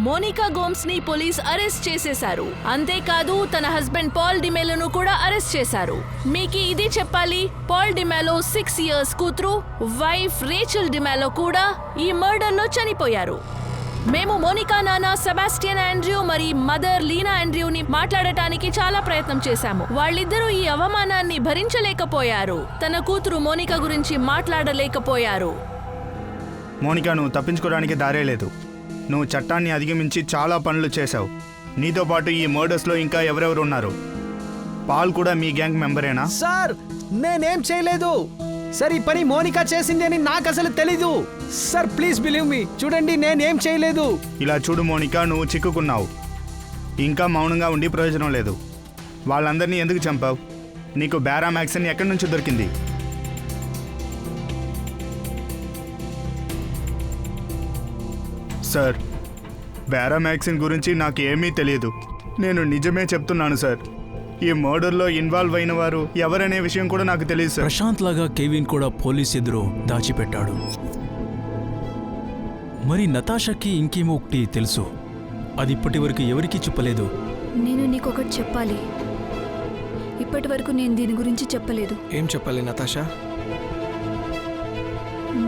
Monika Gomes ని police arrest చేసేశారు. అంతేకాదు తన హస్బెండ్ పాల్ డిమెలోను కూడా అరెస్ట్ చేశారు. మీకు ఇది చెప్పాలి, పాల్ డిమెలో 6 years కూతురు వైఫ్ రేచల్ డిమెలో కూడా ఈ మర్డర్ లో చనిపోయారు. మేము మోనికా నాన్న సెబాస్టియన్ ఆండ్రూ మరి మదర్ లీనా ఆండ్రూని మాట్లాడటానికి చాలా ప్రయత్నం చేశాము. వాళ్ళిద్దరూ ఈ అవమానాన్ని భరించలేకపోయారు. తన కూతురు మోనికా గురించి మాట్లాడలేకపోయారు. మోనికా, నువ్వు తప్పించుకోవడానికి దారే లేదు. నువ్వు చట్టాన్ని అధిగమించి చాలా పనులు చేశావు. నీతో పాటు ఈ మర్డర్స్లో ఇంకా ఎవరెవరు ఉన్నారు? పాల్ కూడా మీ గ్యాంగ్ మెంబరేనా? సార్, నేనేం చేయలేదు సార్. ఈ పని మోనికా చేసింది అని నాకు అసలు తెలీదు సార్. ప్లీజ్ బిలీవ్ మీ. చూడండి, నేనేం చేయలేదు. ఇలా చూడు మోనికా, నువ్వు చిక్కుకున్నావు. ఇంకా మౌనంగా ఉండి ప్రయోజనం లేదు. వాళ్ళందరినీ ఎందుకు చంపావు? నీకు బ్యారామాక్సిన్ ఎక్కడి నుంచి దొరికింది? సార్, బ్యారామాక్సిన్ గురించి నాకు ఏమీ తెలియదు. నేను నిజమే చెప్తున్నాను సార్. ఈ మర్డర్లో ఇన్వాల్వ్ అయిన వారు ఎవరనే విషయం కూడా నాకు తెలియదు సార్. ప్రశాంత్ లాగా కెవిన్ కూడా పోలీస్ ఎదురు దాచిపెట్టాడు. మరి నతాషాకి ఇంకేమో ఒకటి తెలుసు. అది ఇప్పటి వరకు ఎవరికీ చెప్పలేదు. నేను నీకొకటి చెప్పాలి. ఇప్పటి వరకు నేను దీని గురించి చెప్పలేదు. ఏం చెప్పాలి నతాషా?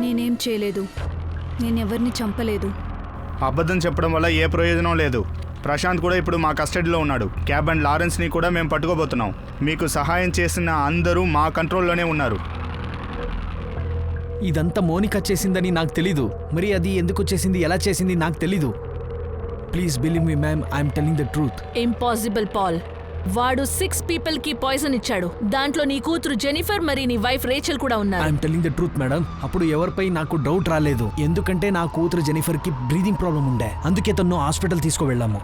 నేనేం చేయలేదు. నేనెవరిని చంపలేదు. అబద్ధం చెప్పడం వల్ల ఏ ప్రయోజనం లేదు. ప్రశాంత్ కూడా ఇప్పుడు మా కస్టడీలో ఉన్నాడు. క్యాబ్ అండ్ లారెన్స్ని కూడా మేము పట్టుకోబోతున్నాం. మీకు సహాయం చేసిన అందరూ మా కంట్రోల్లోనే ఉన్నారు. ఇదంతా మోనికా చేసిందని నాకు తెలీదు. మరి అది ఎందుకు చేసింది, ఎలా చేసింది నాకు తెలీదు. Please believe me ma'am, I'm telling the truth. Impossible Paul. వాడు 6 people కి పాయిజన్ ఇచ్చాడు. దాంట్లో నీ కూతురు జెనిఫర్ మరి నీ వైఫ్ రేచల్ కూడా ఉన్నారు. I'm telling the truth madam. అప్పుడు ఎవరిపై నాకు డౌట్ రాలేదు. ఎందుకంటే నా కూతురు జెనిఫర్ కి బ్రీదింగ్ ప్రాబ్లం ఉండే. అందుకే తను హాస్పిటల్ తీసుకువెళ్ళాము.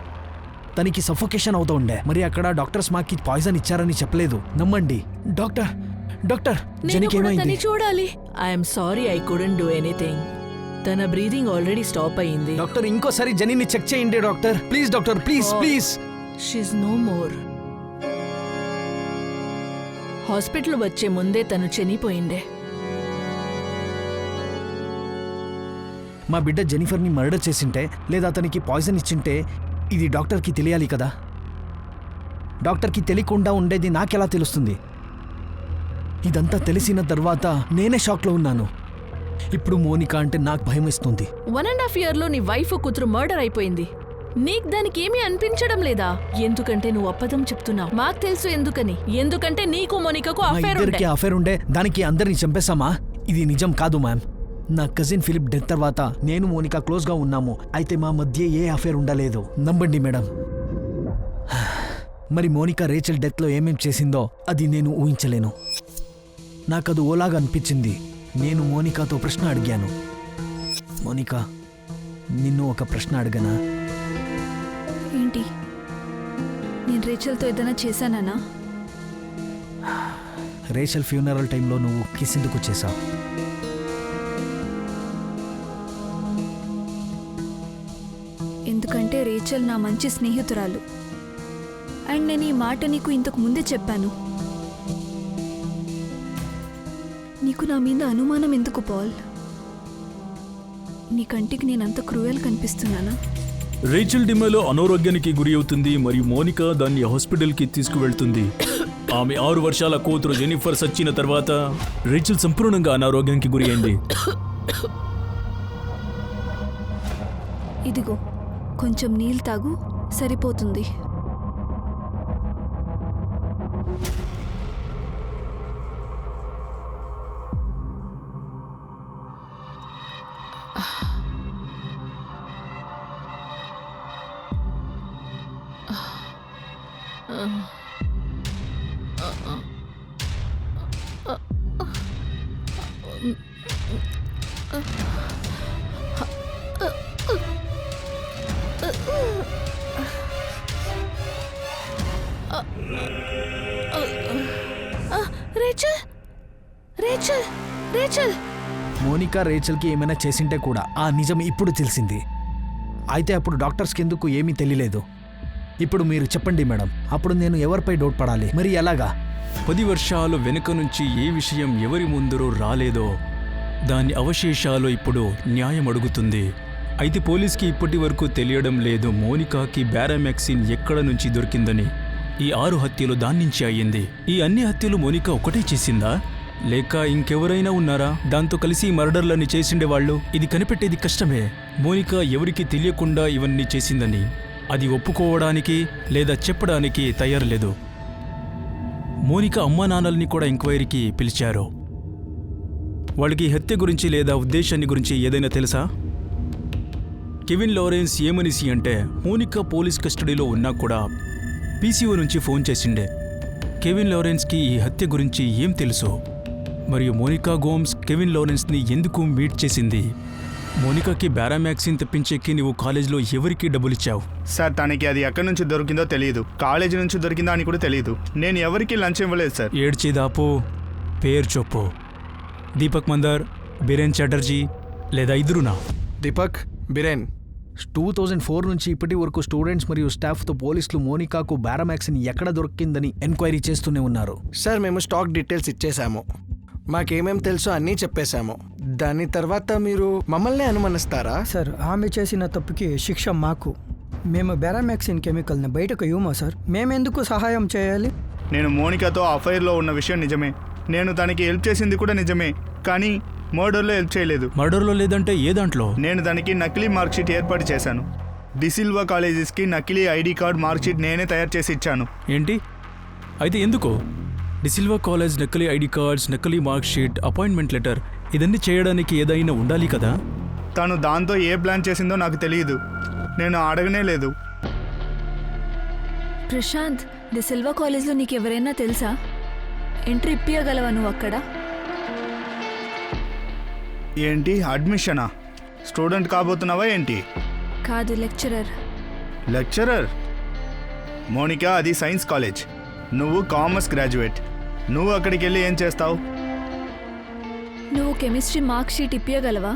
తనకి సఫోకేషన్ అవుతూ ఉండే. మరి అక్కడ డాక్టర్స్ మాకి పాయిజన్ ఇచ్చారని చెప్పలేదు. నమ్మండి. డాక్టర్ జెనికి ఏమైంది? చూడాలి. I'm sorry, I couldn't do anything. తన బ్రీదింగ్ ఆల్రెడీ స్టాప్ అయ్యింది. డాక్టర్, ఇంకోసారి జెనీని చెక్ చేయండి doctor. Please doctor, please. She's no more. Hospital వచ్చే ముందే తను చనిపోయిండే. మా బిడ్డ జెనిఫర్ని మర్డర్ చేసింటే లేదా అతనికి పాయిజన్ ఇచ్చింటే ఇది డాక్టర్కి తెలియాలి కదా. డాక్టర్కి తెలియకుండా ఉండేది నాకెలా తెలుస్తుంది? ఇదంతా తెలిసిన తర్వాత నేనే షాక్లో ఉన్నాను. ఇప్పుడు మోనికా అంటే నాకు భయం వేస్తుంది. 1.5 years లో నీ వైఫ్ కూతురు మర్డర్ అయిపోయింది. నీకు దానికి ఏమీ అనిపించడం లేదా? ఎందుకంటే నువ్వు అబద్ధం చెప్తున్నావు. మాకు తెలుసు ఎందుకని. ఎందుకంటే నీకు మోనికాకు అఫేర్ ఉండే. దానికి అందరినీ చంపేశామా? ఇది నిజం కాదు మ్యామ్. నా కజిన్ ఫిలిప్ డెత్ తర్వాత నేను మోనికా క్లోజ్గా ఉన్నాము. అయితే మా మధ్య ఏ అఫేర్ ఉండలేదు. నమ్మండి మేడం. మరి మోనికా రేచల్ డెత్లో ఏమేం చేసిందో అది నేను ఊహించలేను. నాకది ఓలాగా అనిపించింది. నేను మోనికాతో ప్రశ్న అడిగాను. మోనికా, నిన్ను ఒక ప్రశ్న అడగనా? ఏంటి? నేను రేచల్తో ఏదైనా చేశానా? రేచల్ ఫ్యూనరల్ టైంలో నువ్వు కిస్ ఎందుకు చేశావు? ఎందుకంటే రేచల్ నా మంచి స్నేహితురాలు. అండ్ నేను ఈ మాట నీకు ఇంతకు ముందే చెప్పాను. నీకు నా మీద అనుమానం ఎందుకు పాల్? నీ కంటికి నేనంత క్రూయల్ కనిపిస్తున్నానా? రేచల్ డిమెలో అనారోగ్యానికి గురి అవుతుంది మరియు మోనికా దాన్ని హాస్పిటల్కి తీసుకువెళ్తుంది. ఆమె 6 వర్షాల కూతురు జెనిఫర్ చచ్చిన తర్వాత రేచల్ సంపూర్ణంగా అనారోగ్యానికి గురి అయింది. ఇదిగో కొంచెం నీళ్ళు తాగు, సరిపోతుంది. రేచల్ మోనికా రేచల్కి ఏమైనా చేసింటే కూడా ఆ నిజం ఇప్పుడు తెలిసింది. అయితే అప్పుడు డాక్టర్స్కి ఎందుకు ఏమీ తెలియలేదు? ఇప్పుడు మీరు చెప్పండి మేడం, అప్పుడు నేను ఎవరిపై డౌట్ పడాలి? మరి ఎలాగా? 10 వర్షాలు వెనుక నుంచి ఏ విషయం ఎవరి ముందరో రాలేదో దాని అవశేషాలు ఇప్పుడు న్యాయం అడుగుతుంది. అయితే పోలీస్కి ఇప్పటి వరకు తెలియడం లేదు మోనికాకి బ్యారామెక్సిన్ ఎక్కడ నుంచి దొరికిందని. ఈ 6 హత్యలు దాని నుంచి అయ్యింది. ఈ అన్ని హత్యలు మోనికా ఒకటే చేసిందా, లేక ఇంకెవరైనా ఉన్నారా దాంతో కలిసి ఈ మర్డర్లన్నీ చేసిండేవాళ్ళు? ఇది కనిపెట్టేది కష్టమే. మోనికా ఎవరికీ తెలియకుండా ఇవన్నీ చేసిందని అది ఒప్పుకోవడానికి లేదా చెప్పడానికి తయారులేదు. మోనికా అమ్మా నాన్నల్ని కూడా ఎంక్వైరీకి పిలిచారు. వాళ్ళకి హత్య గురించి లేదా ఉద్దేశాన్ని గురించి ఏదైనా తెలుసా? కెవిన్ లారెన్స్ ఏమనిసి అంటే మోనికా పోలీస్ కస్టడీలో ఉన్నా కూడా పీసీఓ నుంచి ఫోన్ చేసిండే. కెవిన్ లారెన్స్కి ఈ హత్య గురించి ఏం తెలుసు, మరియు మోనికా గోమ్స్ కెవిన్ లారెన్స్ని ఎందుకు మీట్ చేసింది? మోనికాకి బ్యారామెక్సిన్ తెప్పించేకి నువ్వు కాలేజ్లో ఎవరికి డబ్బులిచ్చావు? సార్ తనకి అది ఎక్కడి నుంచి దొరికిందో తెలియదు, కాలేజీ నుంచి దొరికిందా అని కూడా తెలియదు. నేను ఎవరికి లంచ్ ఇవ్వలేదు సార్. ఏడ్చేదాపు, పేరు చెప్పు. దీపక్ మందర్, బిరేన్ చటర్జీ, లేదా ఇద్దరునా? దీపక్, బిరేన్. 2004 నుంచి ఇప్పటి వరకు స్టూడెంట్స్ మరియు స్టాఫ్తో పోలీసులు మోనికాకు బ్యారామెక్సిన్ ఎక్కడ దొరికిందని ఎంక్వైరీ చేస్తూనే ఉన్నారు. సార్ మేము స్టాక్ డీటెయిల్స్ ఇచ్చేసాము, మాకేమేం తెలుసో అన్నీ చెప్పేశాము. దాని తర్వాత మీరు మమ్మల్ని అనుమానిస్తారా? సార్, ఆమె చేసిన తప్పుకి శిక్ష మాకు. మేము బ్యారామెక్సిన్ కెమికల్ని బయటకు ఇవ్వమా సార్? మేమెందుకు సహాయం చేయాలి? నేను మోనికాతో అఫైర్లో ఉన్న విషయం నిజమే, నేను తనకి హెల్ప్ చేసింది కూడా నిజమే, కానీ మర్డర్లో హెల్ప్ చేయలేదు. మర్డర్లో లేదంటే ఏ దాంట్లో? నేను దానికి నకిలీ మార్క్షీట్ ఏర్పాటు చేశాను. డిసిల్వా కాలేజెస్కి నకిలీ ఐడి కార్డ్ మార్క్షీట్ నేనే తయారు చేసి ఇచ్చాను. ఏంటి? అయితే ఎందుకు? డిసిల్వా కాలేజ్ నకిలీ ఐడి కార్డ్స్, నకిలీ మార్క్షీట్, అపాయింట్మెంట్ లెటర్ ఇదన్నీ చేయడానికి ఏదైనా ఉండాలి కదా? తను దాంతో ఏ ప్లాన్ చేసిందో నాకు తెలియదు, నేను అడగనే లేదు. ప్రశాంత్, ది సిల్వా కాలేజ్లో నీకు ఎవరైనా తెలుసా? ఎంట్రీ ఇప్పియగలవా నువ్వు అక్కడ? ఏంటి అడ్మిషనా? స్టూడెంట్ కాబోతున్నావా ఏంటి? కాదు, లెక్చరర్. లెక్చరర్? మోనికా, అది సైన్స్ కాలేజ్, నువ్వు కామర్స్ గ్రాడ్యుయేట్. నువ్వు అక్కడికి వెళ్ళి ఏం చేస్తావు? నువ్వు కెమిస్ట్రీ మార్క్ షీట్ ఇప్పియగలవా?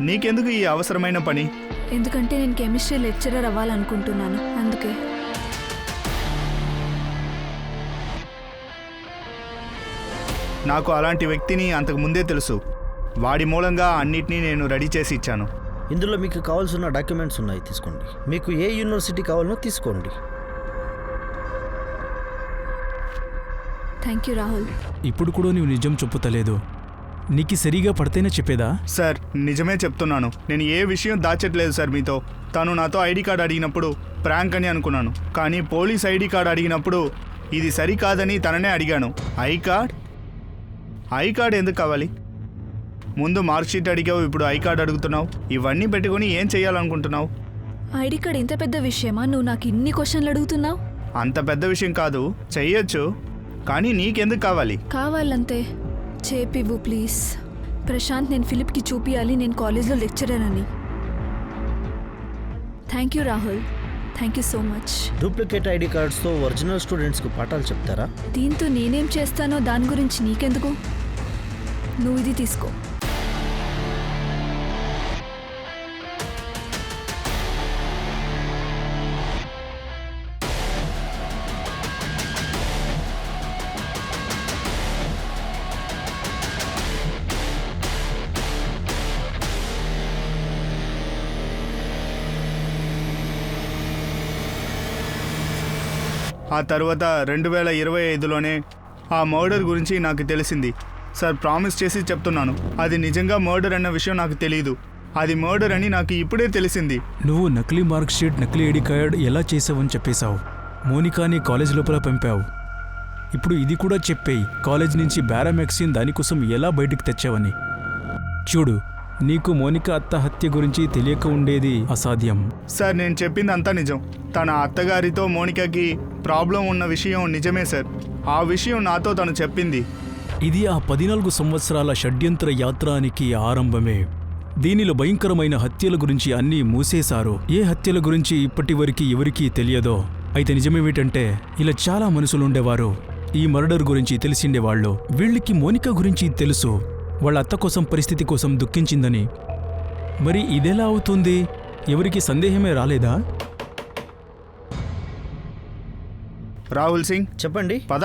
నీకెందుకు ఈ అవసరమైన పని? ఎందుకంటే నేను కెమిస్ట్రీ లెక్చరర్ అవ్వాలనుకుంటున్నాను, అందుకే. నాకు అలాంటి వ్యక్తిని అంతకు ముందే తెలుసు, వాడి మూలంగా అన్నిటినీ నేను రెడీ చేసి ఇచ్చాను. ఇందులో మీకు కావాల్సిన డాక్యుమెంట్స్ ఉన్నాయి, తీసుకోండి. మీకు ఏ యూనివర్సిటీ కావాలనో తీసుకోండి. Thank you Rahul. ఇప్పుడు కూడా నువ్వు నిజం చెప్పుతలేదు. నీకు సరిగా పడితేనే చెప్పేదా? సార్, నిజమే చెప్తున్నాను, నేను ఏ విషయం దాచట్లేదు సార్ మీతో. తను నాతో ఐడి కార్డ్ అడిగినప్పుడు ప్రాంక్ అని అనుకున్నాను, కానీ పోలీస్ ఐడి కార్డ్ అడిగినప్పుడు ఇది సరికాదని తననే అడిగాను. ఐ కార్డ్ ఎందుకు కావాలి? ముందు మార్క్షీట్ అడిగావు, ఇప్పుడు ఐ కార్డ్ అడుగుతున్నావు. ఇవన్నీ పెట్టుకుని ఏం చేయాలనుకుంటున్నావు? ఐడి కార్డ్ ఇంత పెద్ద విషయమా? నువ్వు నాకు ఇన్ని క్వశ్చన్లు అడుగుతున్నావు. అంత పెద్ద విషయం కాదు, చెయ్యొచ్చు, కానీ నీకెందుకు కావాలి? కావాలంతే చేపివ్వు ప్లీజ్. ప్రశాంత్, నేను ఫిలిప్కి చూపియాలి నేను కాలేజ్లో లెక్చరర్ అని. Thank you Rahul, thank you so much. Duplicate ID కార్డ్స్తో ఒరిజినల్ స్టూడెంట్స్కు పాఠాలు చెప్తారా? దీంతో నేనేం చేస్తానో దాని గురించి నీకెందుకు? నువ్వు ఇది తీసుకో. ఆ తర్వాత 2025లోనే ఆ మర్డర్ గురించి నాకు తెలిసింది. సార్, ప్రామిస్ చేసి చెప్తున్నాను, అది నిజంగా మర్డర్ అన్న విషయం నాకు తెలియదు. అది మర్డర్ అని నాకు ఇప్పుడే తెలిసింది. నువ్వు నకిలీ మార్క్ షీట్, నకిలీ ఐడి కార్డ్ ఎలా చేసావని చెప్పేశావు. మోనికాని కాలేజ్ లోపల పంపావు. ఇప్పుడు ఇది కూడా చెప్పేయి, కాలేజ్ నుంచి బ్యారామెక్సిన్ దానికోసం ఎలా బయటికి తెచ్చావని. చూడు, నీకు మోనికా అత్త హత్య గురించి తెలియక ఉండేది అసాధ్యం. సార్, నేను చెప్పింది అంతా నిజం. తన అత్తగారితో మోనికాకి ప్రాబ్లం ఉన్న విషయం నిజమే సార్. ఆ విషయం నాతో తను చెప్పింది. ఇది ఆ 14 సంవత్సరాల షడ్యంత్ర యాత్రానికి ఆరంభమే. దీనిలో భయంకరమైన హత్యల గురించి అన్నీ మూసేశారు. ఏ హత్యల గురించి ఇప్పటివరకు ఎవరికీ తెలియదో. అయితే నిజమేమిటంటే, ఇలా చాలా మనుషులుండేవారు, ఈ మర్డర్ గురించి తెలిసిండేవాళ్ళు. వీళ్ళకి మోనికా గురించి తెలుసు, వాళ్ళ అత్త కోసం, పరిస్థితి కోసం దుఃఖించిందని. మరి ఇదెలా అవుతుంది? ఎవరికి సందేహమే రాలేదా? రాహుల్ సింగ్, చెప్పండి. పద,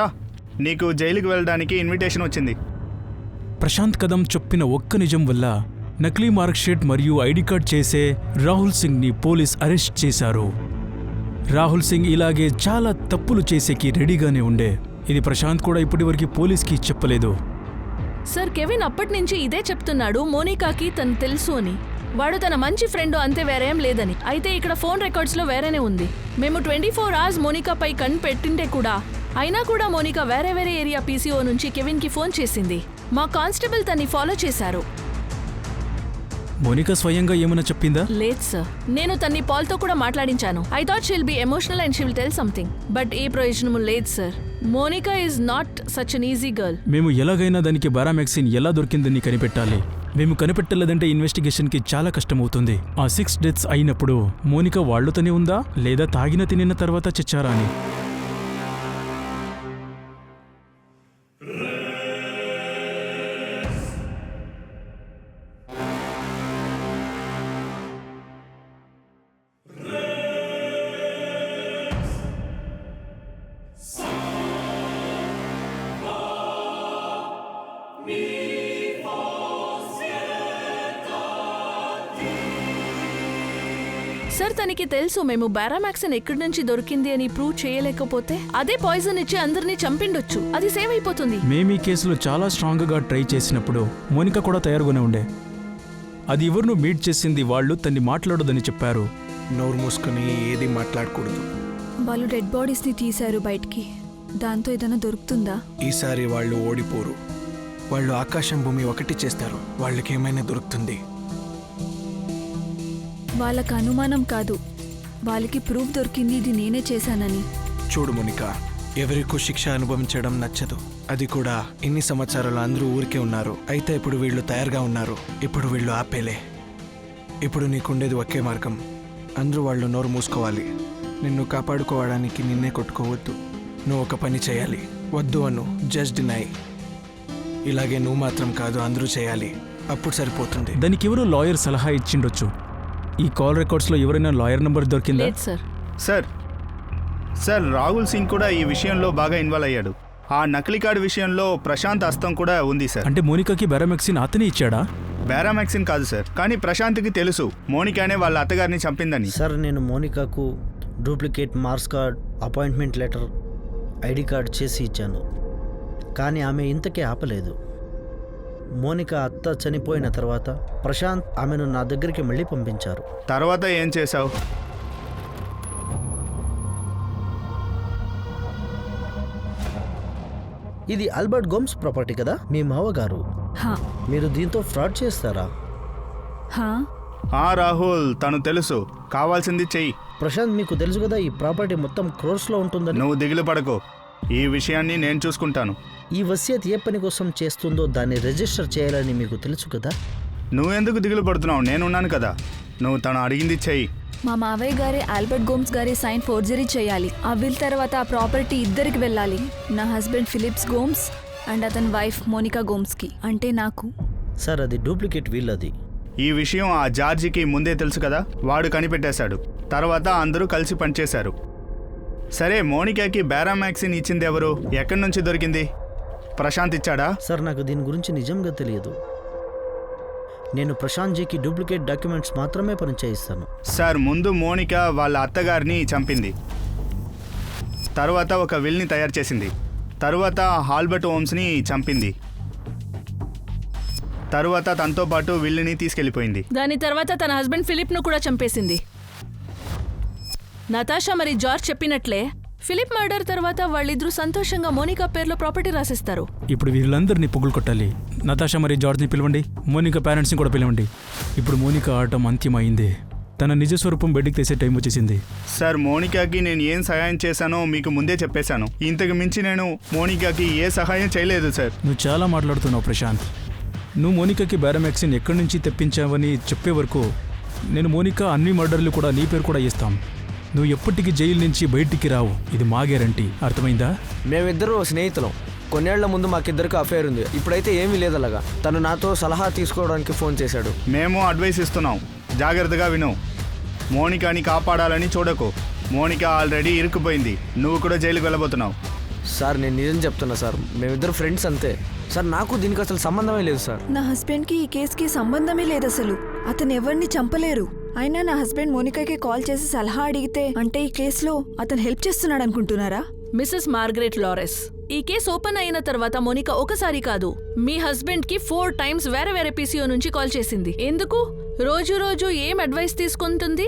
నీకు జైలుకి వెళ్ళడానికి ఇన్విటేషన్ వచ్చింది. ప్రశాంత్ కదం చెప్పిన ఒక్క నిజం వల్ల నకిలీ మార్క్ షీట్ మరియు ఐడి కార్డ్ చేసే రాహుల్ సింగ్ని పోలీస్ అరెస్ట్ చేశారు. రాహుల్ సింగ్ ఇలాగే చాలా తప్పులు చేసేకి రెడీగానే ఉండే. ఇది ప్రశాంత్ కూడా ఇప్పటివరకు పోలీస్కి చెప్పలేదు. సార్ కెవిన్ అప్పటి నుంచి ఇదే చెప్తున్నాడు మోనికాకి తను తెలుసు అని. వాడు తన మంచి ఫ్రెండ్ అంతే, వేరేం లేదని. అయితే ఇక్కడ ఫోన్ రికార్డ్స్లో వేరేనే ఉంది. మేము 24 hours మోనికాపై కన్ను పెట్టింటే కూడా అయినా కూడా మోనికా వేరే ఏరియా పీసీఓ నుంచి కెవిన్కి ఫోన్ చేసింది. మా కానిస్టేబుల్ తన్ని ఫాలో చేశారు. మోనికా స్వయంగా ఏమైనా చెప్పిందా? లేదు సార్, నేను తన్ని పాల్తో కూడా మాట్లాడించాను. I thought she'll be emotional and she will tell something, but ఏ ప్రయోజనము లేదు sir. Monica is not such an easy girl. మేము ఎలాగైనా దానికి బారామెక్సిన్ ఎలా దొరికిందని కనిపెట్టాలి. మేము కనిపెట్టలేదంటే ఇన్వెస్టిగేషన్కి చాలా కష్టమవుతుంది. ఆ 6 deaths అయినప్పుడు మోనికా వాళ్ళతోనే ఉందా లేదా తాగిన తినిన తర్వాత చచ్చారా అని. సార్ తనకి తెలుసు మేము బారామాక్సిన్ ఎక్కడి నుంచి దొరికింది అని ప్రూవ్ చేయలేకపోతే అదే పాయిజన్ ఇచ్చి అందరినీ చంపిండొచ్చు. అది సేవ్ అయిపోతుంది. మేము ఈ కేసులో చాలా స్ట్రాంగ్గా ట్రై చేసినప్పుడు మోనికా కూడా తయారుగానే ఉండే. అది ఎవరినో మీట్ చేసింది, వాళ్ళు తన్ని మాట్లాడొద్దని చెప్పారు. నోరు మూసుకొని ఏది మాట్లాడకూడదు. వాళ్ళు డెడ్ బాడీస్ని తీశారు బయటికి. దాంతో ఏదైనా దొరుకుతుందా? ఈసారి వాళ్ళు ఓడిపోరు. వాళ్ళు ఆకాశం భూమి ఒకటి చేస్తారు. వాళ్ళకి ఏమైనా దొరుకుతుంది. వాళ్ళకి అనుమానం కాదు, వాళ్ళకి ప్రూఫ్ దొరికింది ఇది నేనే చేశానని. చూడు మోనికా, ఎవరికూ శిక్ష అనుభవించడం నచ్చదు. అది కూడా ఇన్ని సంవత్సరాలు అందరూ ఊరికే ఉన్నారు. అయితే ఇప్పుడు వీళ్ళు తయారుగా ఉన్నారు. ఇప్పుడు వీళ్ళు ఆపేలే. ఇప్పుడు నీకుండేది ఒకే మార్గం. అందరూ వాళ్ళు నోరు మూసుకోవాలి. నిన్ను కాపాడుకోవడానికి నిన్నే కొట్టుకోవద్దు. నువ్వు ఒక పని చేయాలి. వద్దు అను, జస్ట్ డినై. ఇలాగే నువ్వు మాత్రం కాదు, అందరూ చేయాలి. అప్పుడు సరిపోతుంది. దానికి ఎవరో లాయర్ సలహా ఇచ్చిండొచ్చు. ఈ కాల్ రికార్డ్స్లో ఎవరైనా లాయర్ నంబర్ దొరికిందా? లేదు సార్. సార్ రాహుల్ సింగ్ కూడా ఈ విషయంలో బాగా ఇన్వాల్వ్ అయ్యాడు. ఆ నకిలీ కార్డు విషయంలో ప్రశాంత్ హస్తం కూడా ఉంది సార్. అంటే మోనికాకి బారామెక్సిన్ అతనే ఇచ్చాడా? బారామెక్సిన్ కాదు సార్, కానీ ప్రశాంత్కి తెలుసు మోనికానే వాళ్ళ అత్తగారిని చంపిందని. సార్ నేను మోనికాకు duplicate marks card, appointment letter, ID card చేసి ఇచ్చాను. కానీ ఆమె ఇంతకీ ఆపలేదు. మోనికా అత్త చనిపోయిన తర్వాత ప్రశాంత్ ఆమెను నా దగ్గరికి మళ్ళీ పంపించారు. తర్వాత ఏం చేశావు? ఇది ఆల్బర్ట్ గోమ్స్ ప్రాపర్టీ కదా, మీ మావగారు. హా మీరు దీంతో ఫ్రాడ్ చేస్తారా? హా రాహుల్, తను తెలుసు, కావాల్సింది చెయ్యి. ప్రశాంత్ మీకు తెలుసు కదా ఈ ప్రాపర్టీ మొత్తం క్రోర్స్లో ఉంటుందని. నువ్వు దిగులు పడకు, ఈ విషయాన్ని నేను చూసుకుంటాను. ఈ వసియత్ ఏ పని కోసం చేస్తుందో దాన్ని రిజిస్టర్ చేయాలని మీకు తెలుసు కదా. నువ్వెందుకు దిగులు పడుతున్నావు? నేనున్నాను కదా. నువ్వు తను అడిగింది చెయ్యి. మా మావయ్య గారి ఆల్బర్ట్ గోమ్స్ గారి సైన్ ఫోర్జరీ చేయాలి. ఆ విల్ తర్వాత ఆ ప్రాపర్టీ ఇద్దరికి వెళ్ళాలి. నా హస్బెండ్ ఫిలిప్స్ గోమ్స్ అండ్ అతని వైఫ్ మోనికా గోమ్స్కి, అంటే నాకు. సార్ అది డూప్లికేట్ వీల్. అది ఈ విషయం ఆ జార్జికి ముందే తెలుసు కదా, వాడు కనిపెట్టేశాడు. తర్వాత అందరూ కలిసి పనిచేశారు. సరే, మోనికాకి బారామాక్సిన్ ఇచ్చింది ఎవరు? ఎక్కడి నుంచి దొరికింది? ప్రశాంత్ ఇచ్చాడా? సార్ నాకు దీని గురించి నిజంగా తెలియదు. నేను ప్రశాంత్ జీకి డూప్లికేట్ డాక్యుమెంట్స్ మాత్రమే పని చేయిస్తాను. సార్, ముందు మోనికా వాళ్ళ అత్తగారిని చంపింది. తర్వాత ఒక విల్ని తయారు చేసింది. తర్వాత ఆల్బర్ట్ హోమ్స్ని చంపింది. తర్వాత తనతో పాటు విల్ని తీసుకెళ్లిపోయింది. దాని తర్వాత తన హస్బెండ్ ఫిలిప్ను కూడా చంపేసింది. నతాషా మరి జార్జ్ చెప్పినట్లే ఫిలిప్ మర్డర్ తర్వాత వాళ్ళిద్దరూ సంతోషంగా మోనికా పేర్లో ప్రాపర్టీ రాసిస్తారు. ఇప్పుడు వీళ్ళందరినీ పొగులు కొట్టాలి. నతాషా మరి జార్జ్ని పిలవండి, మోనికా పేరెంట్స్ని కూడా పిలవండి. ఇప్పుడు మోనికా ఆటం అంత్యమైంది. తన నిజస్వరూపం బయటికి తీసే టైం వచ్చేసింది. సార్, మోనికాకి నేను ఏం సహాయం చేశానో మీకు ముందే చెప్పేశాను. ఇంతకు మించి నేను మోనికాకి ఏ సహాయం చేయలేదు సార్. నువ్వు చాలా మాట్లాడుతున్నావు ప్రశాంత్. నువ్వు మోనికాకి బారామెక్సిన్ ఎక్కడి నుంచి తెప్పించావని చెప్పే వరకు నేను మోనికా అన్ని మర్డర్లు కూడా నీ పేరు కూడా ఇస్తాం. నువ్వు ఎప్పటికీ జైలు నుంచి బయటికి రావు, ఇది మా గ్యారంటీ. అర్థమైందా? మేమిద్దరూ స్నేహితులం. కొన్నేళ్ల ముందు మాకిద్దరికి అఫేర్ ఉంది. ఇప్పుడైతే ఏమీ లేదలాగా. తను నాతో సలహా తీసుకోవడానికి ఫోన్ చేశాడు. మేము అడ్వైస్ ఇస్తున్నాం, జాగ్రత్తగా విను. మోనికాని కాపాడాలని చూడకు. మోనికా ఆల్రెడీ ఇరుక్కుపోయింది. నువ్వు కూడా జైలుకు వెళ్ళబోతున్నావు. సార్ నేను నిజం చెప్తున్నా సార్, మేమిద్దరు ఫ్రెండ్స్ అంతే సార్. నాకు దీనికి అసలు సంబంధమే లేదు సార్. నా హస్బెండ్కి ఈ కేసుకి సంబంధమే లేదు అసలు. అతను ఎవరిని చంపలేరు. అయినా నా హస్బెండ్ మోనికాకి కాల్ చేసి సలహా అడిగితే అంటే ఈ కేసులో అతను హెల్ప్ చేస్తున్నాడు అనుకుంటున్నారా? మిసెస్ మార్గరెట్ లారెస్, ఈ కేసు ఓపెన్ అయిన తర్వాత మోనికా ఒకసారి కాదు మీ హస్బెండ్ కి 4 times వేరే వేరే పీసీఓ నుంచి కాల్ చేసింది. ఎందుకు? రోజు ఏం అడ్వైస్ తీసుకుంటుంది?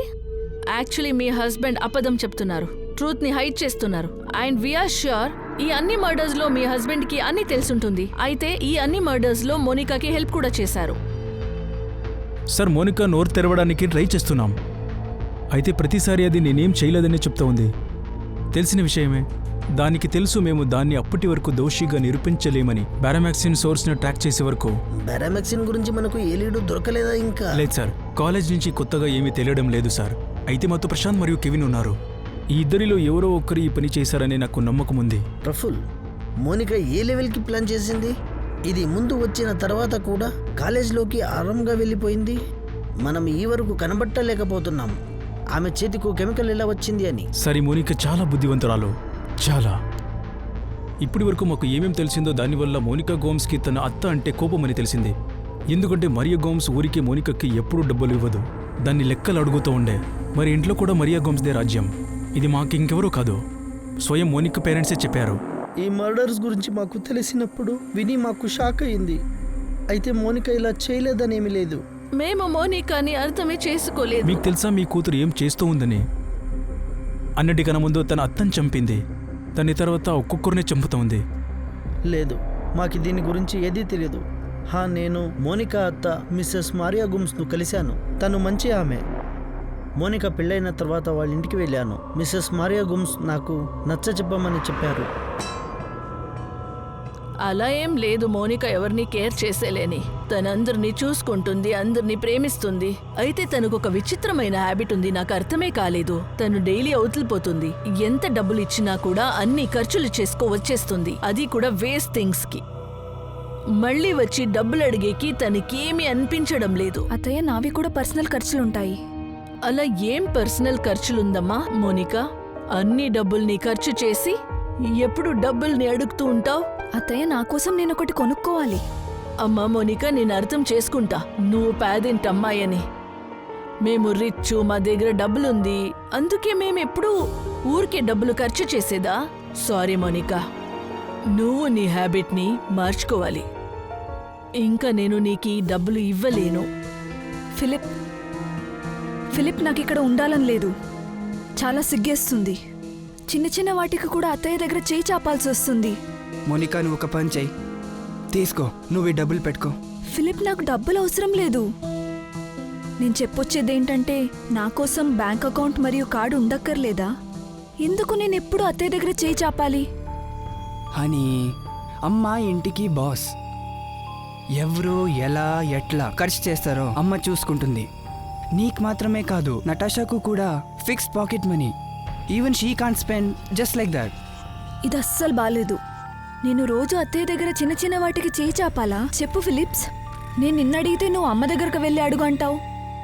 యాక్చువల్లీ మీ హస్బెండ్ అబద్ధం చెప్తున్నారు, ట్రూత్ ని హైడ్ చేస్తున్నారు. అండ్ వీఆర్ ష్యూర్ ఈ అన్ని మర్డర్స్ లో మీ హస్బెండ్ కి అన్ని తెలుసుంటుంది. అయితే ఈ అన్ని మర్డర్స్ లో మోనికాకి హెల్ప్ కూడా చేశారు. సార్, మోనికా నోరు తెరవడానికి ట్రై చేస్తున్నాం. అయితే ప్రతిసారి అది నేనేం చేయలేదని చెప్తా ఉంది. తెలిసిన విషయమే. దానికి తెలుసు మేము దాన్ని అప్పటి వరకు దోషిగా నిరూపించలేమని. బారామాక్సిన్ సోర్స్ను ట్రాక్ చేసే వరకు. బారామాక్సిన్ గురించి మనకు ఏ లీడు దొరకలేదా ఇంకా? లేదు సార్, కాలేజ్ నుంచి కొత్తగా ఏమీ తెలియడం లేదు సార్. అయితే మాతో ప్రశాంత్ మరియు కెవిన్ ఉన్నారు. ఈ ఇద్దరిలో ఎవరో ఒక్కరు ఈ పని చేశారని నాకు నమ్మకం ఉంది. ప్రఫుల్, మోనికా ఏ లెవెల్కి ప్లాన్ చేసింది? ఇది ముందు వచ్చిన తర్వాత కూడా కాలేజ్లోకి ఆరాంగా వెళ్ళిపోయింది. మనం ఈ వరకు కనబట్టలేకపోతున్నాం ఆమె చేతికి కెమికల్ ఎలా వచ్చింది అని. సరే, మోనికా చాలా బుద్ధివంతురాలు, చాలా. ఇప్పటి వరకు మాకు ఏమేం తెలిసిందో దానివల్ల మోనికా గోమ్స్కి తన అత్త అంటే కోపమని తెలిసింది. ఎందుకంటే మరియా గోమ్స్ ఊరికి మోనికాకి ఎప్పుడూ డబ్బులు ఇవ్వదు, దాన్ని లెక్కలు అడుగుతూ ఉండే. మరి ఇంట్లో కూడా మరియా గోమ్స్దే రాజ్యం. ఇది మాకు ఇంకెవరూ కాదు, స్వయం మోనికా పేరెంట్సే చెప్పారు. ఈ మర్డర్స్ గురించి మాకు తెలిసినప్పుడు విని మాకు షాక్ అయింది. అయితే మోనికా ఇలా చేయలేదనేమి లేదు. మేము మోనికాని అర్థమే చేసుకోలేదు. మీకు తెలుసా మీ కూతురు ఏం చేస్తూ ఉందని? అన్నిటికన్నా ముందు తన అత్తని చంపింది, దాని తర్వాత ఒక్కొక్కరినే చంపుతూ ఉంది. లేదు, మాకు దీని గురించి ఏదీ తెలియదు. నేను మోనికా అత్త మిస్సెస్ మారియా గుమ్స్ను కలిశాను. తను మంచి ఆమె. మోనికా పెళ్ళైన తర్వాత వాళ్ళ ఇంటికి వెళ్ళాను. మిస్సెస్ మారియా గుమ్స్ నాకు నచ్చ చెప్పమని చెప్పారు. అలా ఏం లేదు. మోనికా ఎవరిని కేర్ చేసేలేని, తనందరినీ చూసుకుంటుంది, అందరినీ ప్రేమిస్తుంది. అయితే తనకు ఒక విచిత్రమైన హ్యాబిట్ ఉంది, నాకు అర్థమే కాలేదు. తను డైలీ అవుతులిపోతుంది. ఎంత డబ్బులు ఇచ్చినా కూడా అన్ని ఖర్చులు వచ్చేస్తుంది, అది కూడా వేస్ట్ థింగ్స్ కి. మళ్ళీ వచ్చి డబ్బులు అడిగేకి తనకేమీ అనిపించడం లేదు. అత్తయ్య, నావి కూడా పర్సనల్ ఖర్చులుంటాయి. అలా ఏం పర్సనల్ ఖర్చులుందమ్మా మోనికా? అన్ని డబ్బుల్ని ఖర్చు చేసి ఎప్పుడు డబ్బుల్ని అడుగుతూ ఉంటావు? అత్తయ్య, నా కోసం నేను ఒకటి కొనుక్కోవాలి. అమ్మా మోనికా, నేను అర్థం చేసుకుంటా, నువ్వు పేదింటమ్మాయని. మేము రిచ్, మా దగ్గర డబ్బులుంది, అందుకే మేమెప్పుడు ఊరికే డబ్బులు ఖర్చు చేసేదా? సారీ మోనికా, నువ్వు నీ హ్యాబిట్ని మార్చుకోవాలి. ఇంకా నేను నీకు డబ్బులు ఇవ్వలేను. ఫిలిప్ నాకు ఇక్కడ ఉండాలని లేదు. చాలా సిగ్గేస్తుంది. చిన్న చిన్న వాటికి కూడా అత్తయ్య దగ్గర చేయి చాపాల్సి వస్తుంది. మోనికా, నువ్వు ఒక పని చెయ్యి, తీసుకో, నువ్వు ఈ డబ్బులు పెట్టుకో. ఫిలిప్, నాకు డబ్బులు అవసరం లేదు. నేను చెప్పొచ్చేదేంటంటే, నా కోసం బ్యాంక్ అకౌంట్ మరియు కార్డు ఉండక్కర్లేదా? ఎందుకు నేను ఎప్పుడు అత్తయ్య దగ్గర చేయి చాపాలి? హనీ, అమ్మ ఇంటికి బాస్. ఎవరు ఎలా ఎట్లా ఖర్చు చేస్తారో అమ్మ చూసుకుంటుంది. నీకు మాత్రమే కాదు, నటాషాకు కూడా fixed pocket money. Even she can't spend just like that. ఇది అస్సలు బాలేదు. నేను రోజు అత్తయ్య దగ్గర చిన్న చిన్న వాటికి చేయి చాపాలా? చెప్పు ఫిలిప్స్, నేను నిన్న అడిగితే నువ్వు అమ్మ దగ్గరకు వెళ్ళి అడుగు అంటావు.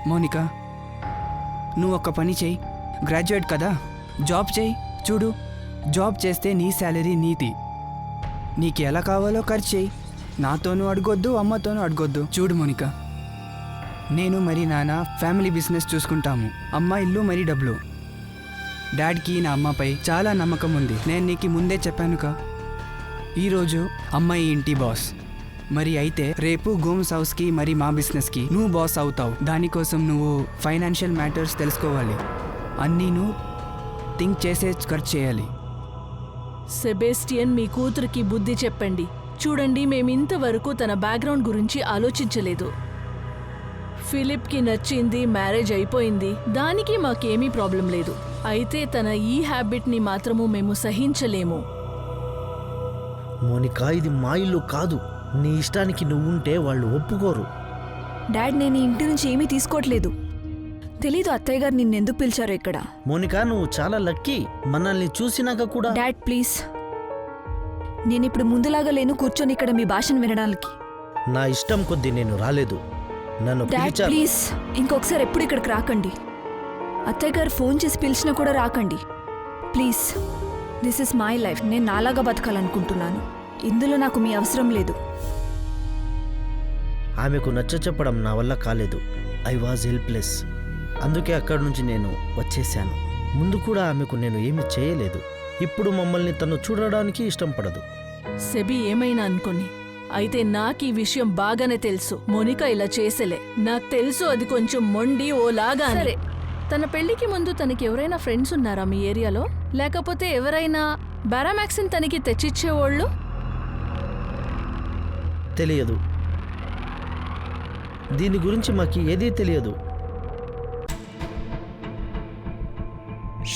మోనికా, నువ్వు ఒక పని చెయ్యి, గ్రాడ్యుయేట్ కదా, జాబ్ చెయ్యి. చూడు, జాబ్ చేస్తే నీ శాలరీ నీది. నీకు ఎలా కావాలో ఖర్చు చెయ్యి. నాతోనూ అడగొద్దు, అమ్మతోనూ అడగొద్దు. చూడు మోనికా, నేను మరి నాన్న ఫ్యామిలీ బిజినెస్ చూసుకుంటాము. అమ్మ ఇల్లు మరి డబ్బులు. డాడ్కి నా అమ్మపై చాలా నమ్మకం ఉంది. నేను నీకు ముందే చెప్పానుగా. ఈరోజు అమ్మ ఈ ఇంటి బాస్. మరి అయితే రేపు గోమ్స్ హౌస్కి మరి మా బిజినెస్కి నువ్వు బాస్ అవుతావు. దానికోసం నువ్వు ఫైనాన్షియల్ మ్యాటర్స్ తెలుసుకోవాలి. అన్నీ నువ్వు థింక్ చేసే ఖర్చు చేయాలి. సెబేస్టియన్, మీ కూతురికి బుద్ధి చెప్పండి. చూడండి, మేమింతవరకు తన బ్యాక్గ్రౌండ్ గురించి ఆలోచించలేదు. ఫిలిప్కి నచ్చింది, మ్యారేజ్ అయిపోయింది, దానికి మాకేమీ ప్రాబ్లం లేదు. అయితే తన ఈ హ్యాబిట్ని మాత్రము మేము సహించలేము. మోనికా, ఇది మా ఇల్లు కాదు. నీ ఇష్టానికి నువ్వుంటే వాళ్ళు ఒప్పుకోరు. డాడ్, నేను ఈ ఇంటి నుంచి ఏమీ తీసుకోవట్లేదు. తెలీదు అత్తయ్య గారు నిన్నెందుకు పిలిచారో ఇక్కడ. మోనికా, నువ్వు చాలా లక్కీ. మనల్ని చూసినాక కూడా. డాడ్ ప్లీజ్, నేనిప్పుడు ముందులాగా లేను కూర్చొని ఇక్కడ మీ భాషను వినడానికి. నా ఇష్టం కొద్దీ నేను రాలేదు, నన్ను డాడ్ పిలిచారు. ప్లీజ్, ఇంకొకసారి ఎప్పుడు ఇక్కడికి రాకండి. అత్తయ్య గారు ఫోన్ చేసి పిలిచినా కూడా రాకండి please. This is my life. నేను నాలాగా బతకాలనుకుంటున్నాను. ఇందులో నాకు మీ అవసరం లేదు. ఆమెకు నచ్చ చెప్పడం నా వల్ల కాలేదు. I was helpless. అందుకే అక్కడి నుంచి నేను వచ్చేసాను. ముందు కూడా ఆమెకు నేను ఏమీ చేయలేదు. ఇప్పుడు మమ్మల్ని తను చూడడానికి ఇష్టం పడదు. సెబీ ఏమైనా అనుకోని, అయితే నాకు ఈ విషయం బాగానే తెలుసు. మోనికా ఇలా చేసేలే. నాకు తెలుసు అది కొంచెం మొండి ఓలాగా. సరే, తన పెళ్లికి ముందు తనకి ఎవరైనా ఫ్రెండ్స్ ఉన్నారా మీ ఏరియాలో? లేకపోతే ఎవరైనా బారామాక్సిన్ తనకి తెచ్చిచ్చేవాళ్ళు? తెలియదు. దీని గురించి మాకు ఏదీ తెలియదు.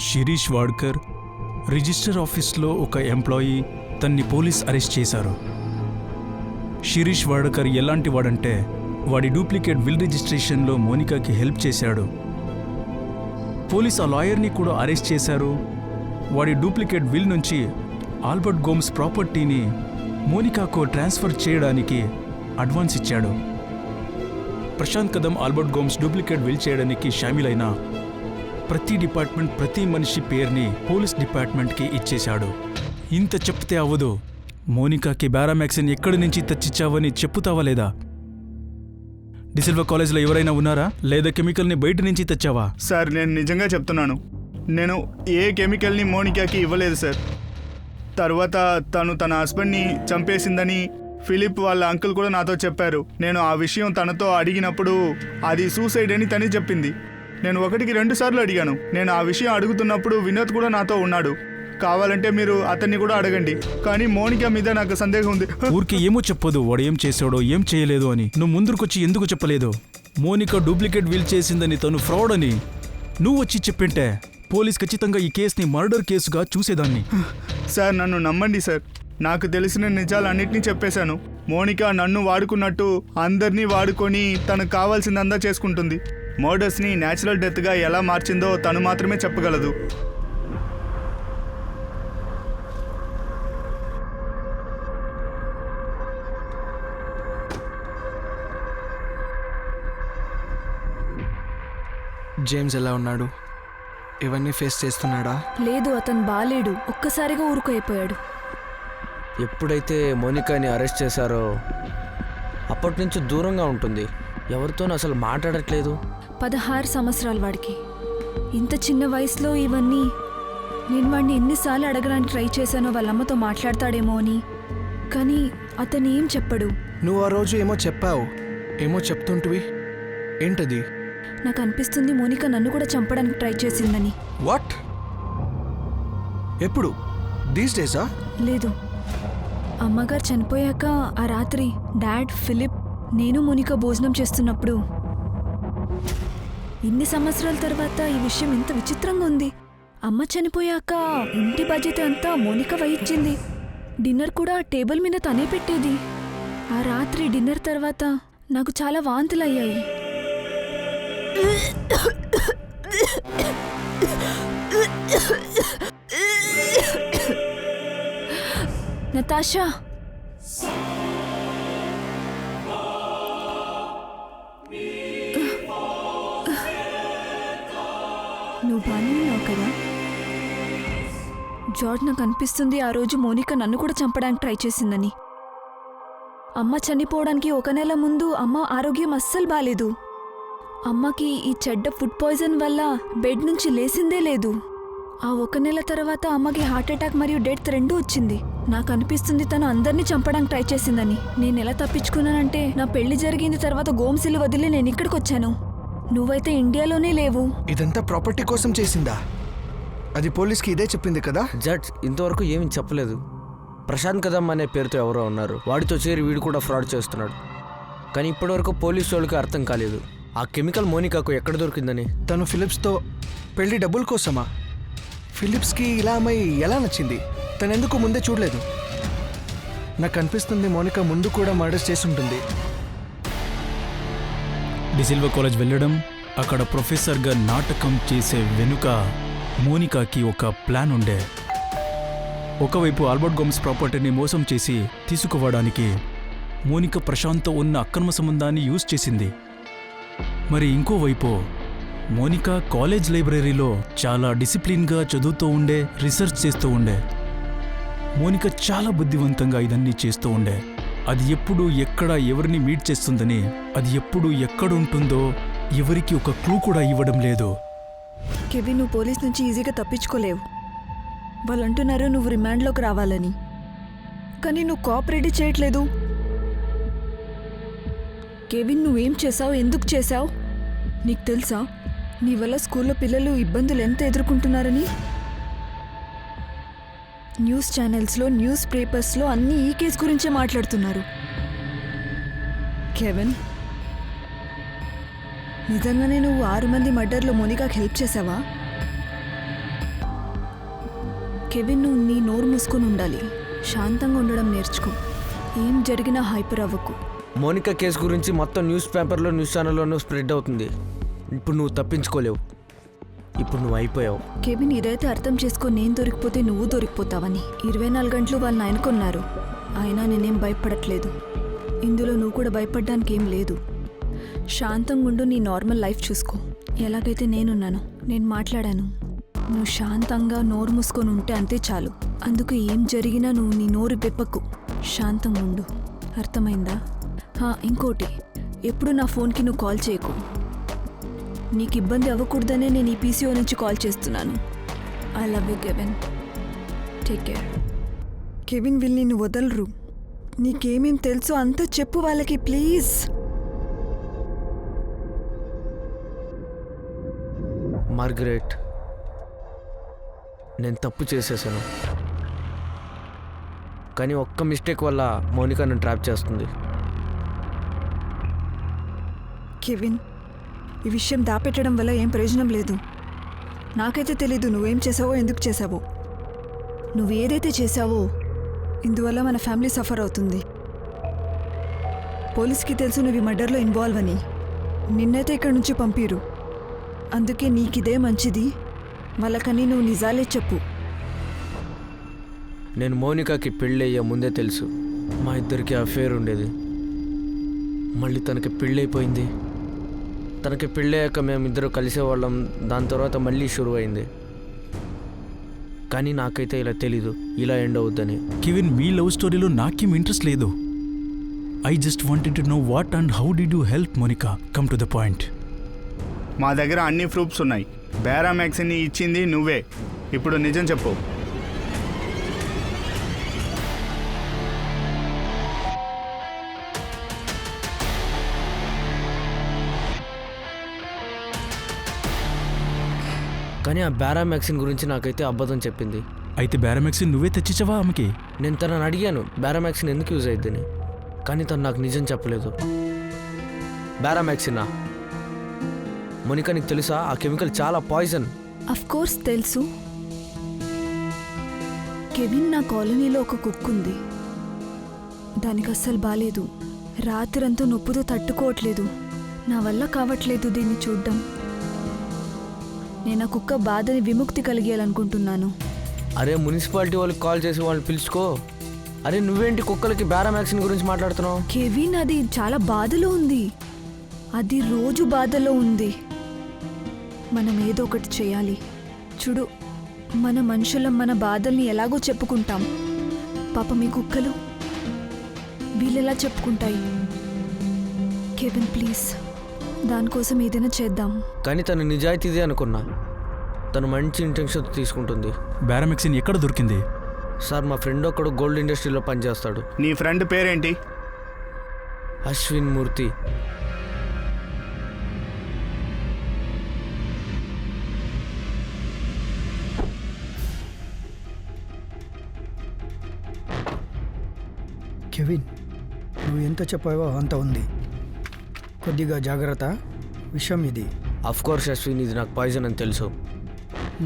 శిరీష్ వాడ్కర్ రిజిస్టర్ ఆఫీస్లో ఒక ఎంప్లాయీ తన్ని పోలీస్ అరెస్ట్ చేశారు. శిరీష్ వాడ్కర్ ఎలాంటి వాడంటే వాడి డూప్లికేట్ విల్ రిజిస్ట్రేషన్లో మోనికాకి హెల్ప్ చేశాడు. పోలీస్ ఆ లాయర్ని కూడా అరెస్ట్ చేశారు. వాడి డూప్లికేట్ విల్ నుంచి ఆల్బర్ట్ గోమ్స్ ప్రాపర్టీని మోనికాకు ట్రాన్స్ఫర్ చేయడానికి అడ్వాన్స్ ఇచ్చాడు. ప్రశాంత్ కదం ఆల్బర్ట్ గోమ్స్ డూప్లికేట్ విల్ చేయడానికి షామిలైన ప్రతి డిపార్ట్మెంట్, ప్రతి మనిషి పేరుని పోలీస్ డిపార్ట్మెంట్కి ఇచ్చేశాడు. ఇంత చెప్తే అవ్వదు. మోనికాకి బారామాక్సిన్ ఎక్కడి నుంచి తెచ్చిచ్చావని చెప్పుతావా లేదా? డిసిల్వా కాలేజ్లో ఎవరైనా ఉన్నారా, లేదా కెమికల్ని బయట నుంచి తెచ్చావా? సార్, నేను నిజంగా చెప్తున్నాను. నేను ఏ కెమికల్ని మోనికాకి ఇవ్వలేదు సార్. తర్వాత తను తన హస్బెండ్ని చంపేసిందని ఫిలిప్ వాళ్ళ అంకుల్ కూడా నాతో చెప్పారు. నేను ఆ విషయం తనతో అడిగినప్పుడు అది సూసైడ్ అని తనే చెప్పింది. నేను 1కి 2 సార్లు అడిగాను. నేను ఆ విషయం అడుగుతున్నప్పుడు వినోద్ కూడా నాతో ఉన్నాడు. కావాలంటే మీరు అతన్ని కూడా అడగండి. కానీ మోనికా మీద నాకు సందేహం ఉంది. ఊరికి ఏమో చెప్పదు వాడు ఏం చేశాడో ఏం చేయలేదు అని. నువ్వు ముందుకొచ్చి ఎందుకు చెప్పలేదు? మోనికా డూప్లికేట్ విల్ చేసిందని, తను ఫ్రాడ్ అని నువ్వు వచ్చి చెప్పింటే పోలీస్ ఖచ్చితంగా ఈ కేసుని మర్డర్ కేసుగా చూసేదాన్ని. సార్, నన్ను నమ్మండి సార్. నాకు తెలిసిన నిజాలన్నింటినీ చెప్పేశాను. మోనికా నన్ను వాడుకున్నట్టు అందరినీ వాడుకొని తనకు కావాల్సిందంతా చేసుకుంటుంది. మర్డర్స్ని న్యాచురల్ డెత్గా ఎలా మార్చిందో తను మాత్రమే చెప్పగలదు. జేమ్స్ ఎలా ఉన్నాడు? ఇవన్నీ ఫేస్ చేస్తున్నాడా? లేదు, అతను బాలేడు. ఒక్కసారిగా ఊరుకైపోయాడు. ఎప్పుడైతే మోనికాని అరెస్ట్ చేశారో అప్పటి నుంచి దూరంగా ఉంటుంది. ఎవరితోనూ అసలు మాట్లాడట్లేదు. 16 సంవత్సరాలు వాడికి. ఇంత చిన్న వయసులో ఇవన్నీ. నేను వాడిని ఎన్నిసార్లు అడగడానికి ట్రై చేశానో వాళ్ళమ్మతో మాట్లాడతాడేమో అని. కానీ అతను ఏం చెప్పడు. నువ్వు ఆ రోజు ఏమో చెప్పావు. ఏమో చెప్తుంటివి. ఏంటది? నాకు అనిపిస్తుంది మోనికా నన్ను కూడా చంపడానికి ట్రై చేసిందని. వాట్? ఎప్పుడు? దీస్ డేసా? లేదు, అమ్మగారు చనిపోయాక ఆ రాత్రి డాడ్, ఫిలిప్, నేను మోనికా భోజనం చేస్తున్నప్పుడు. ఇన్ని సంవత్సరాల తర్వాత ఈ విషయం ఎంత విచిత్రంగా ఉంది. అమ్మ చనిపోయాక ఇంటి బాధ్యత అంతా మోనికా వహించింది. డిన్నర్ కూడా టేబుల్ మీద తనే పెట్టేది. ఆ రాత్రి డిన్నర్ తర్వాత నాకు చాలా వాంతులయ్యాయి. నతాషా, నువ్వు బాగానే ఉన్నావు కదా? జార్జ్, నాకు అనిపిస్తుంది ఆ రోజు మోనికా నన్ను కూడా చంపడానికి ట్రై చేసిందని. అమ్మ చనిపోవడానికి 1 నెల ముందు అమ్మ ఆరోగ్యం అస్సలు బాలేదు. అమ్మకి ఈ చెడ్డ ఫుడ్ పాయిజన్ వల్ల బెడ్ నుంచి లేసిందే లేదు. ఆ 1 నెల తర్వాత అమ్మకి హార్ట్ అటాక్ మరియు డెత్ 2 వచ్చింది. నాకు అనిపిస్తుంది తను అందరినీ చంపడానికి ట్రై చేసిందని. నేను ఎలా తప్పించుకున్నానంటే, నా పెళ్లి జరిగింది తర్వాత గోమ్సిల్లు వదిలి నేను ఇక్కడికి వచ్చాను. నువ్వైతే ఇండియాలోనే లేవు. ఇదంతా ప్రాపర్టీ కోసం చేసిందా? అది పోలీస్కి ఇదే చెప్పింది కదా? జడ్జ్ ఇంతవరకు ఏమీ చెప్పలేదు. ప్రశాంత్ కదం అనే పేరుతో ఎవరో ఉన్నారు. వాడితో చేరి వీడు కూడా ఫ్రాడ్ చేస్తున్నాడు. కానీ ఇప్పటివరకు పోలీసు వాళ్ళకి అర్థం కాలేదు ఆ కెమికల్ మోనికాకు ఎక్కడ దొరికిందని. తను ఫిలిప్స్తో పెళ్లి డబ్బుల కోసమా? ఫిలిప్స్కి ఇలా అమ్మాయి ఎలా నచ్చింది? తను ఎందుకు ముందే చూడలేదు? నాకు అనిపిస్తుంది మోనికా ముందు కూడా మర్డర్స్ చేసి ఉంటుంది. డిసిల్వా కాలేజ్ వెళ్ళడం, అక్కడ ప్రొఫెసర్గా నాటకం చేసే వెనుక మోనికాకి ఒక ప్లాన్ ఉండే. ఒకవైపు ఆల్బర్ట్ గోమ్స్ ప్రాపర్టీని మోసం చేసి తీసుకుపోవడానికి మోనికా ప్రశాంత్తో ఉన్న అక్రమ సంబంధాన్ని యూజ్ చేసింది. మరి ఇంకోవైపు మోనికా కాలేజ్ లైబ్రరీలో చాలా డిసిప్లిన్గా చదువుతూ ఉండే, రీసెర్చ్ చేస్తూ ఉండే. మోనిక చాలా బుద్ధివంతంగా ఇదన్నీ చేస్తూ ఉండే. అది ఎప్పుడు ఎక్కడ ఎవరిని మీట్ చేస్తుందని, అది ఎప్పుడు ఎక్కడుంటుందో ఎవరికి ఒక క్లూ కూడా ఇవ్వడం లేదు. కెవిన్, నువ్వు పోలీస్ నుంచి ఈజీగా తప్పించుకోలేవు. వాళ్ళు అంటున్నారు నువ్వు రిమాండ్లోకి రావాలని, కానీ నువ్వు కోఆపరేట్ చేయట్లేదు. కెవిన్, నువ్వేం చేసావు, ఎందుకు చేసావు? నీకు తెలుసా నీ వల్ల స్కూల్లో పిల్లలు ఇబ్బందులు ఎంత ఎదుర్కొంటున్నారని? న్యూస్ ఛానల్స్లో, న్యూస్ పేపర్స్లో అన్నీ ఈ కేసు గురించే మాట్లాడుతున్నారు. కెవిన్, నిజంగానే నువ్వు 6 మంది మర్డర్లో మోనికాకి హెల్ప్ చేసావా? కెవిన్, నువ్వు నీ నోరు మూసుకొని ఉండాలి. శాంతంగా ఉండడం నేర్చుకో. ఏం జరిగినా హైపర్ అవ్వకు. మోనికా కేసు గురించి మొత్తం న్యూస్ పేపర్లో, న్యూస్ ఛానల్లోనూ స్ప్రెడ్ అవుతుంది. ఇప్పుడు నువ్వు తప్పించుకోలేవు. ఇప్పుడు నువ్వు అయిపోయావు. కెవిన్, ఇదైతే అర్థం చేసుకో. నేను దొరికిపోతే నువ్వు దొరికిపోతావని. 24 గంటలు వాళ్ళని ఆయనకున్నారు. అయినా నేనేం భయపడట్లేదు. ఇందులో నువ్వు కూడా భయపడడానికి ఏం లేదు. శాంతంగా ఉండు, నీ నార్మల్ లైఫ్ చూసుకో. ఎలాగైతే నేనున్నాను, నేను మాట్లాడాను. నువ్వు శాంతంగా నోరు మూసుకొని ఉంటే అంతే చాలు. అందుకు ఏం జరిగినా నువ్వు నీ నోరు విప్పకు. శాంతంగా ఉండు. అర్థమైందా? ఇంకోటి, ఎప్పుడు నా ఫోన్కి నువ్వు కాల్ చేయకు. నీకు ఇబ్బంది అవ్వకూడదనే నేను ఈ పీసీఓ నుంచి కాల్ చేస్తున్నాను. I love you Kevin. Take care. Kevin, వీళ్ళు నిన్ను వదలరు. నీకేమేం తెలుసో అంతా చెప్పు వాళ్ళకి, ప్లీజ్. మార్గరెట్, నేను తప్పు చేసేసాను, కానీ ఒక్క మిస్టేక్ వల్ల మోనికా నన్ను ట్రాప్ చేస్తుంది. కెవిన్, ఈ విషయం దాపెట్టడం వల్ల ఏం ప్రయోజనం లేదు. నాకైతే తెలీదు నువ్వేం చేసావో, ఎందుకు చేసావో. నువ్వు ఏదైతే చేసావో ఇందువల్ల మన ఫ్యామిలీ సఫర్ అవుతుంది. పోలీస్కి తెలుసు నువ్వు ఈ మర్డర్లో ఇన్వాల్వ్ అని. నిన్నైతే ఇక్కడి నుంచి పంపిరు. అందుకే నీకిదే మంచిది. వాళ్ళకని నువ్వు నిజాలే చెప్పు. నేను మోనికాకి పెళ్ళయ్యే ముందే తెలుసు మా ఇద్దరికి అఫేర్ ఉండేది. మళ్ళీ తనకి పెళ్ళైపోయింది. తనకి పెళ్ళయ్యాక మేమిద్దరు కలిసేవాళ్ళం. దాని తర్వాత మళ్ళీ షురు అయింది. కానీ నాకైతే ఇలా తెలీదు ఇలా ఎండ్ అవుద్దని. కెవిన్, మీ లవ్ స్టోరీలో నాకేం ఇంట్రెస్ట్ లేదు. I just wanted to know what and how did you help Monica. Come to the point. మా దగ్గర అన్ని ప్రూఫ్స్ ఉన్నాయి. బేరామ్యాక్సిన్ని ఇచ్చింది నువ్వే. ఇప్పుడు నిజం చెప్పు. కానీ ఆ బేరామ్యాక్సిన్ గురించి నాకైతే అబద్ధం చెప్పింది. అయితే బేరామ్యాక్సిన్ నువ్వే తెచ్చిచ్చావా ఆమెకి? నేను తనని అడిగాను బేరామ్యాక్సిన్ ఎందుకు యూజ్ అయిద్దని, కానీ తను నాకు నిజం చెప్పలేదు. బేరామ్యాక్సినా? మోనికా, నీకు తెలుసా ఆ కెమికల్ చాలా పాయిజన్. అఫ్ కోర్స్ తెలుసు. కెవిన్, నా కాలనీలో ఒక కుక్ ఉంది. దానికి అస్సలు బాలేదు. రాత్రంతా నొప్పుతో తట్టుకోవట్లేదు. నా వల్ల కావట్లేదు దీన్ని చూడ్డం. నేను ఆ కుక్క బాధని విముక్తి కలిగేయాలనుకుంటున్నాను. అరే, మున్సిపాలిటీ వాళ్ళకి కాల్ చేసి వాళ్ళని పిలుచుకో. అరే, నువ్వేంటి కుక్కలకి బేరామ్యాక్సిన్ గురించి మాట్లాడుతున్నావు? కెవిన్, అది చాలా బాధలో ఉంది. అది రోజు బాధలో ఉంది. మనం ఏదో ఒకటి చేయాలి. చూడు, మన మనుషులం మన బాధల్ని ఎలాగో చెప్పుకుంటాం. పాప మీ కుక్కలు వీళ్ళెలా చెప్పుకుంటాయి? కెవిన్, ప్లీజ్, దానికోసం ఏదైనా చేద్దాం. కానీ తను నిజాయితీదే అనుకున్నా. తను మంచి ఇంటెన్షన్తో తీసుకుంటుంది. బేరామ్యాక్సిన్ ఎక్కడ దొరికింది? సార్, మా ఫ్రెండ్ ఒకడు గోల్డ్ ఇండస్ట్రీలో పనిచేస్తాడు. నీ ఫ్రెండ్ పేరేంటి? అశ్విన్ మూర్తి. కెవిన్, నువ్వు ఎంత చెప్పావో అంత ఉంది. కొద్దిగా జాగ్రత్త. విషయం ఇది. అఫ్ కోర్స్ అశ్విన్, ఇది నాకు పాయిజన్ అని తెలుసు.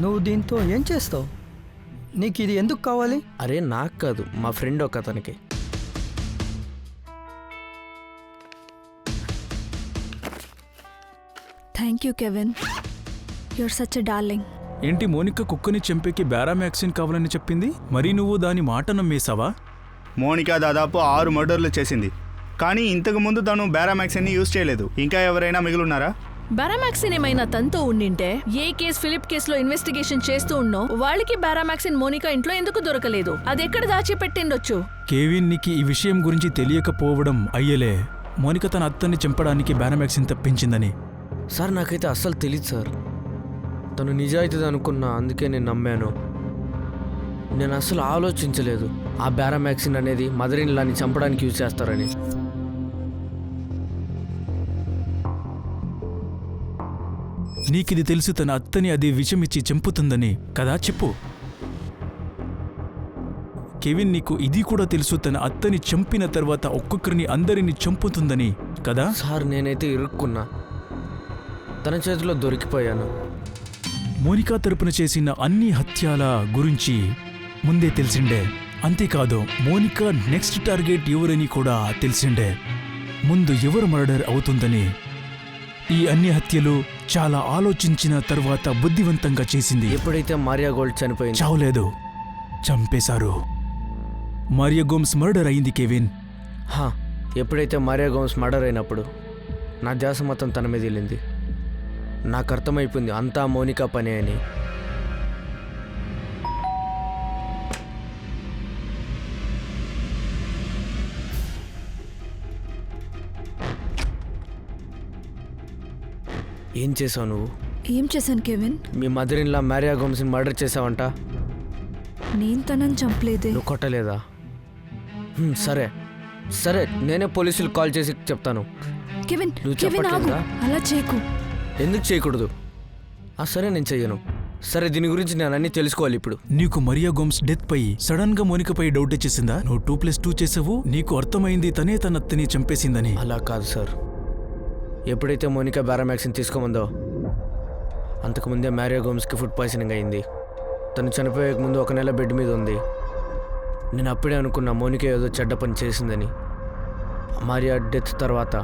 నువ్వు దీంతో ఏం చేస్తావు? నీకు ఇది ఎందుకు కావాలి? అరే, నాకు కాదు, మా ఫ్రెండ్ ఒక అతనికి. Thank you Kevin, you're such a darling. ఏంటి, మోనికా కుక్కని చంపేకి బేరామ్యాక్సిన్ కావాలని చెప్పింది? మరి నువ్వు దాని మాట నమ్మేశావా? మోనికా దాదాపు 6 మర్డర్లు చేసింది. కానీ ఇంతకు ముందు తను బేరామ్యాక్సిన్ని యూజ్ చేయలేదు. ఇంకా ఎవరైనా మిగిలిన్నారా? బారామాక్సిన్ ఏమైనా తనతో ఉండింటే ఏ కేసు ఫిలిప్ కేసులో ఇన్వెస్టిగేషన్ చేస్తూ ఉన్నో వాళ్ళకి బారామాక్సిన్ మోనికా ఇంట్లో ఎందుకు దొరకలేదు? అది ఎక్కడ దాచిపెట్టిండొచ్చు? కేవిన్ నీకు ఈ విషయం గురించి తెలియకపోవడం అయ్యలే. మోనిక తన అత్తని చంపడానికి బారామాక్సిన్ తప్పించిందని. సార్ నాకైతే అస్సలు తెలియదు సార్. తను నిజాయితీది అనుకున్నా, అందుకే నేను నమ్మాను. నేను అస్సలు ఆలోచించలేదు ఆ బారామాక్సిన్ అనేది మదర్ ఇన్ లాని చంపడానికి యూజ్ చేస్తారని. నీకిది తెలుసు తన అత్తని అది విషమిచ్చి చంపుతుందని కదా? చెప్పు. కెవిన్, నీకు ఇది కూడా తెలుసు తన అత్తని చంపిన తర్వాత ఒక్కొక్కరిని అందరిని చంపుతుందని కదా? సార్ నేనైతే ఇరుక్కున్నా, తన చేతిలో దొరికిపోయాను. మోనికా తరపున చేసిన అన్ని హత్యల గురించి ముందే తెలిసిండే. అంతేకాదు, మోనికా నెక్స్ట్ టార్గెట్ ఎవరని కూడా తెలిసిండే. ముందు ఎవరు మర్డర్ అవుతుందని. ఈ అన్ని హత్యలు చాలా ఆలోచించిన తర్వాత బుద్ధివంతంగా చేసింది. ఎప్పుడైతే మారియా గోల్డ్ చనిపోయింది, చావలేదు, చంపేశారు. మారియా గోమ్స్ మర్డర్ అయింది కెవిన్. ఎప్పుడైతే మారియా గోమ్స్ మర్డర్ అయినప్పుడు నా ధ్యాస మొత్తం తన మీద వెళ్ళింది. నాకు అర్థమైపోయింది అంతా మోనికా పని అని. ఏం చేసావు నువ్వు? ఏం చేశాను కెవిన్? మీ మదర్ ఇన్ లా మారియా గోమ్స్ని మర్డర్ చేసావంట. నేను తనని చంపలేదే. నువ్వు కొట్టలేదా? సరే సరే, నేనే పోలీసులకు కాల్ చేసి చెప్తాను. కెవిన్, నువ్వు కెవిన్ ఆగు, చెప్పట్లేదా? అలా చేయకు. ఎందుకు చేయకూడదు? సరే నేను చెయ్యను. సరే, దీని గురించి నేను అన్నీ తెలుసుకోవాలి ఇప్పుడు. నీకు మారియా గోమ్స్ డెత్ పై సడన్ గా మోనికపై డౌట్ వచ్చేసిందా? నువ్వు 2+2 చేసావు, నీకు అర్థమైంది తనే తన అత్తని చంపేసిందని. అలా కాదు సార్. ఎప్పుడైతే మోనికా బారామాక్సిన్ తీసుకోమందో అంతకుముందే మారియా గోమ్స్కి ఫుడ్ పాయిజనింగ్ అయింది. తను చనిపోయే ముందు 1 నెల బెడ్ మీద ఉంది. నేను అప్పుడే అనుకున్నా మోనికా ఏదో చెడ్డ పని చేసిందని. మారియా డెత్ తర్వాత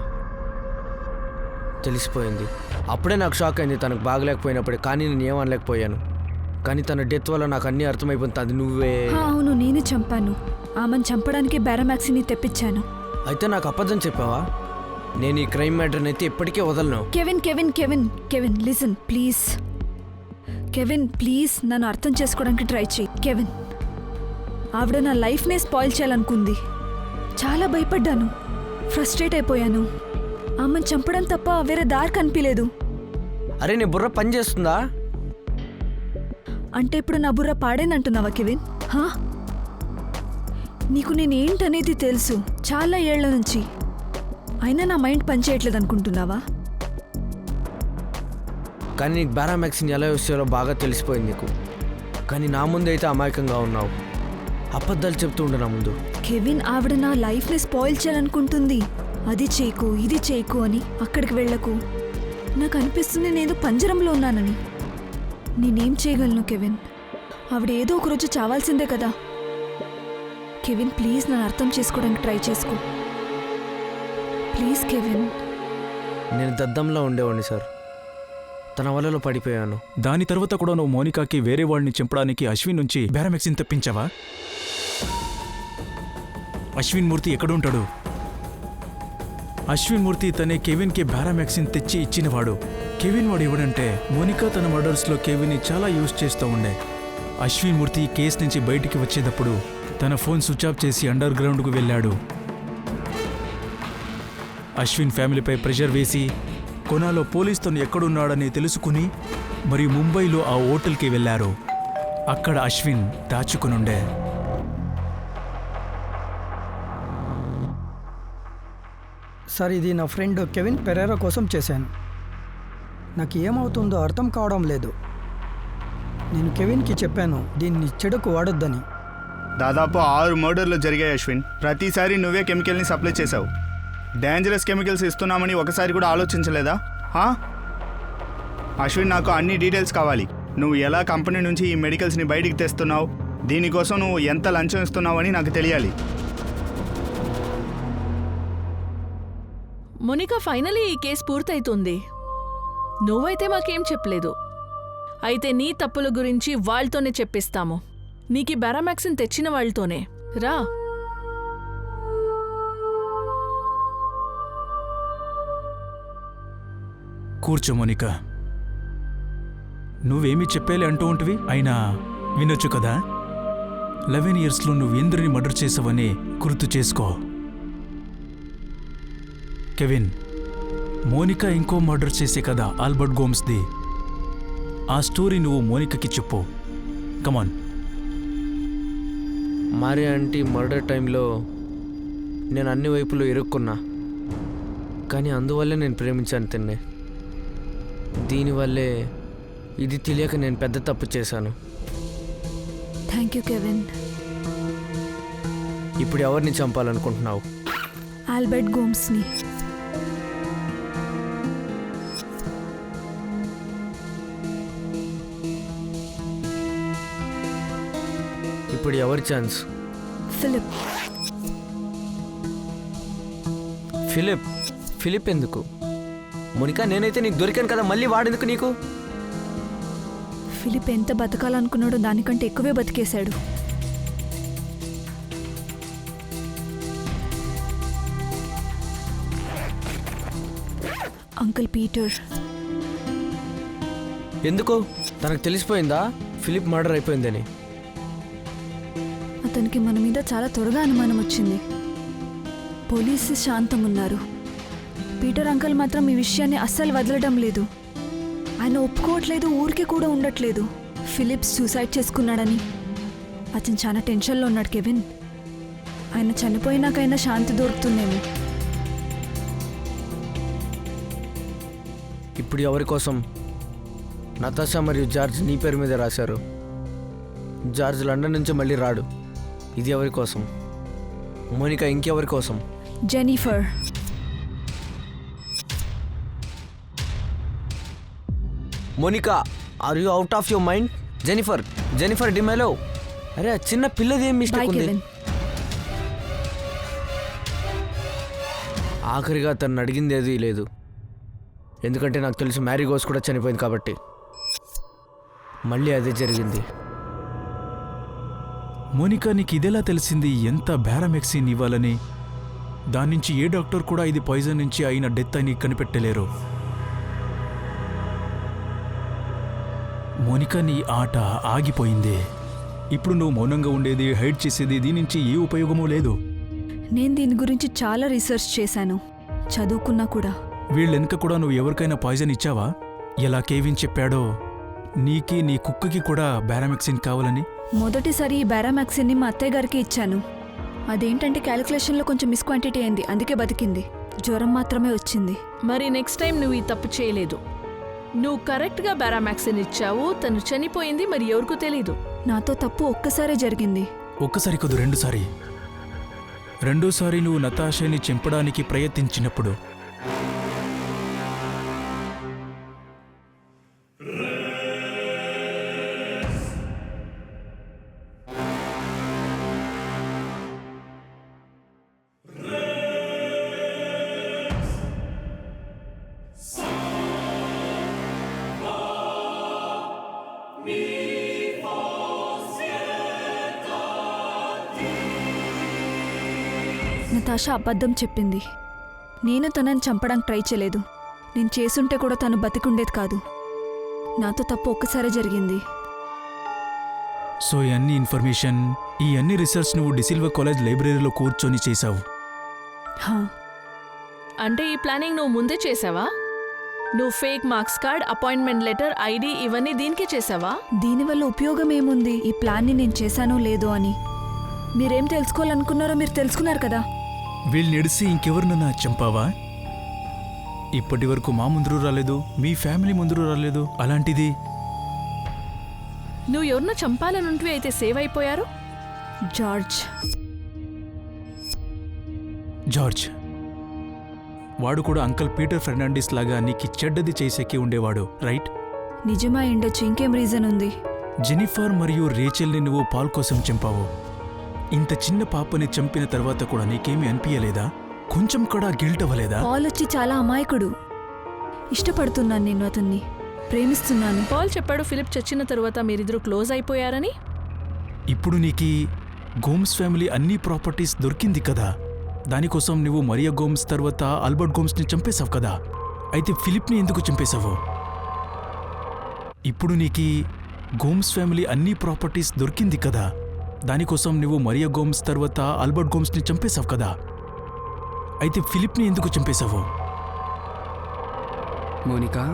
తెలిసిపోయింది. అప్పుడే నాకు షాక్ అయింది తనకు బాగలేకపోయినప్పుడే. కానీ నేను ఏమనలేకపోయాను. కానీ తన డెత్ వల్ల నాకు అన్నీ అర్థమైపోతుంది. అది నువ్వే. అవును, నేనే చంపాను. ఆమెను చంపడానికి బారామాక్సిన్ని తెప్పించాను. అయితే నాకు అబద్ధం చెప్పావా? నేను ఈ క్రైమ్ మ్యాటర్ని అయితే ఎప్పటికే వదలను. Kevin Kevin Kevin Kevin listen please. Kevin please, నన్ను అర్థం చేసుకోవడానికి ట్రై చేయి. కెవిన్, ఆవిడ నా లైఫ్నే స్పాయిల్ చేయాలనుకుంది. చాలా భయపడ్డాను, ఫ్రస్ట్రేట్ అయిపోయాను. ఆమెను చంపడం తప్ప వేరే దారి కనిపించలేదు. అరే, నీ బుర్ర పని చేస్తుందా? అంటే ఇప్పుడు నా బుర్ర పాడేనంటున్నావా కెవిన్? నీకు నేనేంటనేది తెలుసు చాలా ఏళ్ల నుంచి. అయినా నా మైండ్ పనిచేయట్లేదు అనుకుంటున్నావా? కానీ నీకు బారామాక్సిన్ ఎలా యూస్ చేయాలో బాగా తెలిసిపోయింది నీకు. కానీ నా ముందు అయితే అమాయకంగా ఉన్నావు. అబద్ధాలు చెప్తూ ఉండు నా ముందు. కెవిన్, ఆవిడ నా లైఫ్ని స్పాయిల్ చేయాలనుకుంటుంది. అది చేయకు, ఇది చేయకు అని. అక్కడికి వెళ్ళకు. నాకు అనిపిస్తుంది నేను పంజరంలో ఉన్నానని. నేనేం చేయగలను కెవిన్? ఆవిడ ఏదో ఒకరోజు చావాల్సిందే కదా. కెవిన్ ప్లీజ్, నన్ను అర్థం చేసుకోవడానికి ట్రై చేసుకో ప్లీజ్ కెవిన్. నేను దద్దంలో ఉండేవాడిని సార్. తన వలలో పడిపోయాను. దాని తర్వాత కూడా నువ్వు మోనికాకి వేరే వాడిని చంపడానికి అశ్విన్ నుంచి బారామాక్సిన్ తెప్పించావా? అశ్విన్ మూర్తి ఎక్కడుంటాడు? అశ్విన్ మూర్తి తనే కెవిన్కి బారామాక్సిన్ తెచ్చి ఇచ్చినవాడు. కెవిన్ వాడు ఎవడంటే, మోనికా తన మర్డర్స్లో కెవిన్ని చాలా యూజ్ చేస్తూ ఉండే. అశ్విన్ మూర్తి కేసు నుంచి బయటికి వచ్చేటప్పుడు తన ఫోన్ స్విచ్ ఆఫ్ చేసి అండర్ గ్రౌండ్కు వెళ్ళాడు. అశ్విన్ ఫ్యామిలీపై ప్రెషర్ వేసి కొనాలో పోలీస్ తను ఎక్కడున్నాడని తెలుసుకుని మరియు ముంబైలో ఆ హోటల్కి వెళ్లారు. అక్కడ అశ్విన్ దాచుకునుండే. సార్, ఇది నా ఫ్రెండ్ కెవిన్ పెరేరా కోసం చేశాను. నాకు ఏమవుతుందో అర్థం కావడం లేదు. నేను కెవిన్కి చెప్పాను దీన్ని చెడుకు వాడొద్దని. దాదాపు 6 మర్డర్లు జరిగాయి అశ్విన్. ప్రతిసారి నువ్వే కెమికల్ని సప్లై చేశావు. డేంజరస్ కెమికల్స్ ఇస్తున్నామని ఒకసారి కూడా ఆలోచించలేదా? అశ్విన్, నాకు అన్ని డీటెయిల్స్ కావాలి. నువ్వు ఎలా కంపెనీ నుంచి ఈ మెడికల్స్ని బయటికి తెస్తున్నావు, దీనికోసం నువ్వు ఎంత లంచం ఇస్తున్నావని నాకు తెలియాలి. మోనికా, ఫైనలీ ఈ కేసు పూర్తయితుంది. నువ్వైతే మాకేం చెప్పలేదు. అయితే నీ తప్పుల గురించి వాళ్ళతోనే చెప్పిస్తాము. నీకు బారామాక్సిన్ తెచ్చిన వాళ్ళతోనే. రా. కూర్చో మోనికా. నువ్వేమీ చెప్పేలే అంటూ ఉంటివి, అయినా వినొచ్చు కదా. 11 ఇయర్స్లో నువ్వు ఎందరిని మర్డర్ చేసావని గుర్తు చేసుకో. కెవిన్, మోనికా ఇంకో మర్డర్ చేసే కదా ఆల్బర్ట్ గోమ్స్ది. ఆ స్టోరీ నువ్వు మోనికాకి చెప్పు. కమాన్. మారి ఆంటీ మర్డర్ టైంలో నేను అన్ని వైపులు ఇరుక్కున్నా, కానీ అందువల్లే నేను ప్రేమించాను తిన్నే. దీనివల్లే ఇది తెలియక నేను పెద్ద తప్పు చేశాను. Thank you Kevin. ఇప్పుడు ఎవరిని చంపాలనుకుంటున్నావు? ఆల్బర్ట్ గోమ్స్ని. ఇప్పుడు ఎవరి ఛాన్స్? ఫిలిప్. ఫిలిప్ ఎందుకు? మోనికా, నేనైతే నీకు దొరికాను కదా, మళ్ళీ వాడెందుకు నీకు? ఫిలిప్ ఎంత బతకాలనుకున్నాడో దానికంటే ఎక్కువే బతికేశాడు. Uncle Peter. ఎందుకు? తనకు తెలిసిపోయిందా ఫిలిప్ మర్డర్ అయిపోయిందని? అతనికి మన మీద చాలా త్వరగా అనుమానం వచ్చింది. పోలీసు శాంతం ఉన్నారు. పీటర్ అంకుల్ మాత్రం ఈ విషయాన్ని అస్సలు వదలడం లేదు. ఆయన ఒప్పుకోవట్లేదు, ఊరికే కూడా ఉండట్లేదు. ఫిలిప్ సూసైడ్ చేసుకున్నాడని అతను చాలా టెన్షన్లో ఉన్నాడు కెవిన్. ఆయన చనిపోయినాకైనా శాంతి దొరుకుతుందేమో. ఇప్పుడు ఎవరి కోసం? నతాషా మరియు జార్జ్ నీ పేరు మీద రాశారు. జార్జ్ లండన్ నుంచి మళ్ళీ రాడు. ఇది ఎవరి కోసం? మోనికా, ఇంకెవరి కోసం? Jennifer. Monica, are you out of your mind? Jennifer D'Mello. అరే, ఆ చిన్న పిల్లది ఏం బాయ్ మిస్టేక్ ఉంది? కెవిన్. ఆఖరిగా తను అడిగింది ఏదీ లేదు, ఎందుకంటే నాకు తెలుసు మ్యారీ గోస్ కూడా చనిపోయింది కాబట్టి. మళ్ళీ అదే జరిగింది. మోనికా, నీకు ఇదెలా తెలిసింది ఎంత బ్యారామెక్సిన్ ఇవ్వాలని? దాని నుంచి ఏ డాక్టర్ కూడా ఇది పాయిజన్ నుంచి అయిన డెత్ అని కనిపెట్టలేరు. మోనికా, నీ ఆట ఆగిపోయింది. ఇప్పుడు నువ్వు మౌనంగా ఉండేది, హైడ్ చేసేది, దీని నుంచి ఏ ఉపయోగమూ లేదు. నేను దీని గురించి చాలా రీసెర్చ్ చేశాను, చదువుకున్నా కూడా. వీళ్ళెనక కూడా నువ్వు ఎవరికైనా పాయిజన్ ఇచ్చావా? ఎలా కేవిన్ చెప్పాడో నీకి నీ కుక్కకి కూడా బ్యారామెక్సిన్ కావాలని. మొదటిసారి ఈ బ్యారామాక్సిన్ని మా అత్తయ్య గారికి ఇచ్చాను. అదేంటంటే క్యాలిక్యులేషన్లో కొంచెం మిస్క్వాంటిటీ అయింది, అందుకే బతికింది. జ్వరం మాత్రమే వచ్చింది. మరి నెక్స్ట్ టైం నువ్వు ఈ తప్పు చేయలేదు. నువ్వు కరెక్ట్గా బ్యారామాక్సిన్ ఇచ్చావు, తను చనిపోయింది, మరి ఎవరికూ తెలీదు. నాతో తప్పు ఒక్కసారే జరిగింది. ఒక్కసారి కాదు, రెండుసారి. రెండోసారి నువ్వు నతాషాని చంపడానికి ప్రయత్నించినప్పుడు నతాషా అబద్ధం చెప్పింది. నేను తనని చంపడానికి ట్రై చేయలేదు. నేను చేసుంటే కూడా తను బతికుండేది కాదు. నాతో తప్పు ఒక్కసారే జరిగింది. సో ఈ అన్ని ఇన్ఫర్మేషన్, ఈ అన్ని రీసెర్చ్ నువ్వు డిసిల్వా కాలేజ్ లైబ్రరీలో కూర్చొని చేశావు. హా, అంటే ఈ ప్లానింగ్ నువ్వు ముందే చేసావా? నువ్వు fake marks card, appointment letter, ID ఇవన్నీ దీనికే చేసావా? దీనివల్ల ఉపయోగం ఏముంది? ఈ ప్లాన్ని నేను చేశానో లేదో అని మీరేం తెలుసుకోవాలనుకున్నారో మీరు తెలుసుకున్నారు కదా. వీళ్ళని ఎడిసి ఇంకెవరినన్నా చంపావా? ఇప్పటి వరకు మా ముందరు రాలేదు, మీ ఫ్యామిలీ ముందరు రాలేదు. అలాంటిది నువ్వు ఎవరినో చంపాలనుంటివి అయితే సేవ్ అయిపోయారు. జార్జ్ వాడు కూడా అంకల్ పీటర్ ఫెర్నాండిస్ లాగా నీకు చెడ్డది చేసేకి ఉండేవాడు, రైట్? నిజమా ఉండొచ్చు, ఇంకేం రీజన్ ఉంది? జెనిఫర్ మరియు రేచెల్ని నువ్వు పాల్ కోసం చంపావు. ఇంత చిన్న పాపని చంపిన తర్వాత కూడా నీకేమీ అనిపించలేదా? కొంచెం కూడా గిల్ట్ అవ్వలేదా? పాల్ వచ్చి చాలా అమాయకుడు. ఇష్టపడుతున్నాను, నేను అతన్ని ప్రేమిస్తున్నాను. పాల్ చెప్పాడు ఫిలిప్ చచ్చిన తరువాత మీరిద్దరూ క్లోజ్ అయిపోయారని. ఇప్పుడు నీకి గోమ్స్ ఫ్యామిలీ అన్ని ప్రాపర్టీస్ దొరికింది కదా. దానికోసం నువ్వు మరియా గోమ్స్ తర్వాత ఆల్బర్ట్ గోమ్స్ని చంపేశావు కదా. అయితే ఫిలిప్ని ఎందుకు చంపేశావు? ఇప్పుడు నీకీ గోమ్స్ ఫ్యామిలీ అన్ని ప్రాపర్టీస్ దొరికింది కదా, దానికోసం నువ్వు మరియా గోమ్స్ తర్వాత ఆల్బర్ట్ గోమ్స్ని చంపేశావు కదా, అయితే ఫిలిప్ని ఎందుకు చంపేశావు? మోనికా,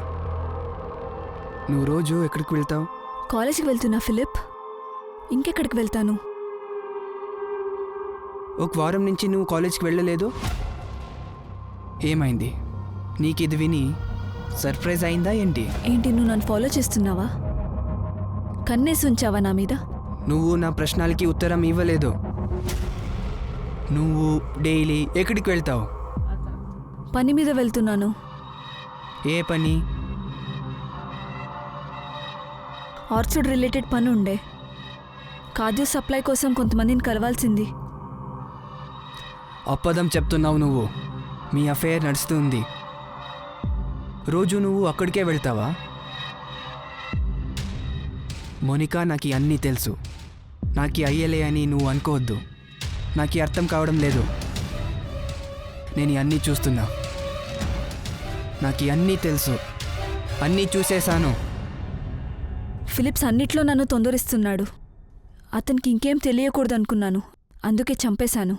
నువ్వు రోజు ఎక్కడికి వెళ్తావు? కాలేజీకి వెళ్తున్నా ఫిలిప్. ఇంకెక్కడికి వెళ్తాను? ఒక వారం నుంచి నువ్వు కాలేజ్కి వెళ్ళలేదు. ఏమైంది? నీకు ఇది విని సర్ప్రైజ్ అయిందా ఏంటి? ఏంటి, నువ్వు నన్ను ఫాలో చేస్తున్నావా? కన్నేసి ఉంచావా నా మీద? నువ్వు నా ప్రశ్నలకి ఉత్తరం ఇవ్వలేదు. నువ్వు డైలీ ఎక్కడికి వెళ్తావు? పని మీద వెళ్తున్నాను. ఏ పని? ఆర్చర్డ్ రిలేటెడ్ పని ఉండే. ఖాద్య సప్లై కోసం కొంతమందిని కలవాల్సింది. అప్పదం చెప్తున్నావు నువ్వు. మీ అఫైర్ నడుస్తుంది. రోజు నువ్వు అక్కడికే వెళ్తావా? మోనికా, నాకు అన్నీ తెలుసు. నాకు అయ్యలే అని నువ్వు అనుకోవద్దు. నాకు అర్థం కావడం లేదు. నేను అన్నీ చూస్తున్నా. నాకు అన్నీ తెలుసు. అన్నీ చూసేశాను. ఫిలిప్స్ అన్నిట్లో నన్ను తొందరిస్తున్నాడు. అతనికి ఇంకేం తెలియకూడదనుకున్నాను, అందుకే చంపేశాను.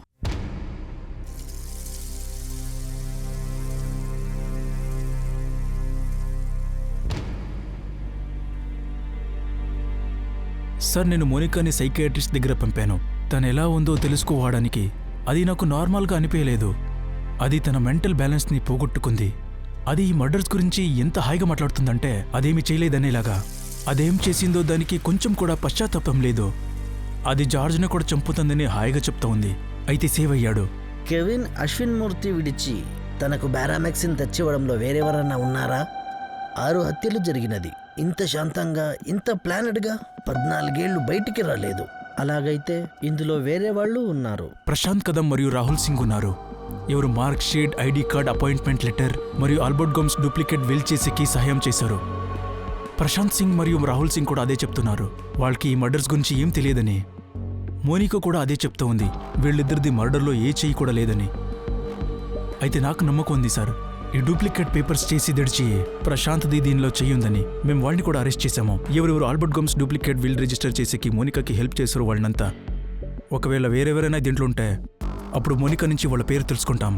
సార్, నేను మోనికాని సైకియాట్రిస్ట్ దగ్గర పంపాను. తను ఎలా ఉందో తెలుసుకోవడానికి. అది నాకు నార్మల్గా అనిపించలేదు. అది తన మెంటల్ బ్యాలెన్స్ని పోగొట్టుకుంది. అది ఈ మర్డర్స్ గురించి ఎంత హాయిగా మాట్లాడుతుందంటే అదేమి చేయలేదనేలాగా. అదేం చేసిందో దానికి కొంచెం కూడా పశ్చాత్తాపం లేదు. అది జార్జ్ని కూడా చంపుతుందని హాయిగా చెప్తా ఉంది. అయితే సేవ్ అయ్యాడు. కెవిన్ అశ్విన్ మూర్తి విడిచి తనకు బారామెక్సిన్ తెచ్చివ్వడంలో వేరెవరన్నా ఉన్నారా? 6 హత్యలు జరిగినది. ఇంత శాంతంగా, ఇంత ప్లానెడ్గా 14 ఏళ్లు బయటికి రాలేదు. అలాగైతే ఇందులో వేరే వాళ్ళు ఉన్నారు. ప్రశాంత్ కదం మరియు రాహుల్ సింగ్ ఉన్నారు. ఎవరు mark sheet, ID card, appointment letter మరియు ఆల్బర్ట్ గోమ్స్ డూప్లికేట్ విల్ చేసేకి సహాయం చేశారు. ప్రశాంత్ సింగ్ మరియు రాహుల్ సింగ్ కూడా అదే చెప్తున్నారు. వాళ్ళకి ఈ మర్డర్స్ గురించి ఏం తెలియదని. మోనికా కూడా అదే చెప్తూ ఉంది. వీళ్ళిద్దరిది మర్డర్లో ఏ చెయ్యి కూడా లేదని. అయితే నాకు నమ్మకం ఉంది సార్, ఈ డూప్లికేట్ పేపర్స్ చేసి దడిచి ప్రశాంత్ది దీనిలో చెయ్యుందని. మేము వాళ్ళని కూడా అరెస్ట్ చేశాము. ఎవరెవరు Albert Gomes duplicate will register చేసేకి మోనికాకి హెల్ప్ చేశారు వాళ్ళనంతా. ఒకవేళ వేరెవరైనా దీంట్లో ఉంటే అప్పుడు మోనికా నుంచి వాళ్ళ పేరు తెలుసుకుంటాం.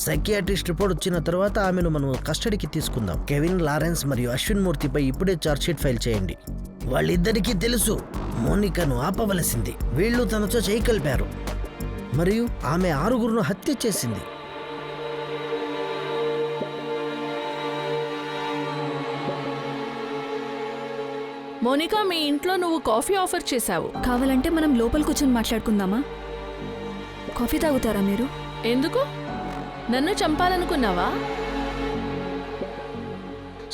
సైకియాట్రిస్ట్ రిపోర్ట్ వచ్చిన తర్వాత ఆమెను మనం కస్టడీకి తీసుకుందాం. కెవిన్, లారెన్స్ మరియు అశ్విన్ మూర్తిపై ఇప్పుడే ఛార్జ్షీట్ ఫైల్ చేయండి. వాళ్ళిద్దరికీ తెలుసు మోనికాను ఆపవలసింది. వీళ్ళు తనతో చేయి కలిపారు మరియు ఆమె 6గురును హత్య చేసింది. మోనికా, మీ ఇంట్లో నువ్వు కాఫీ ఆఫర్ చేశావు. కావాలంటే మనం లోపల కూర్చొని మాట్లాడుకుందామా? కాఫీ తాగుతారా మీరు? ఎందుకు? నన్ను చంపాలనుకున్నావా?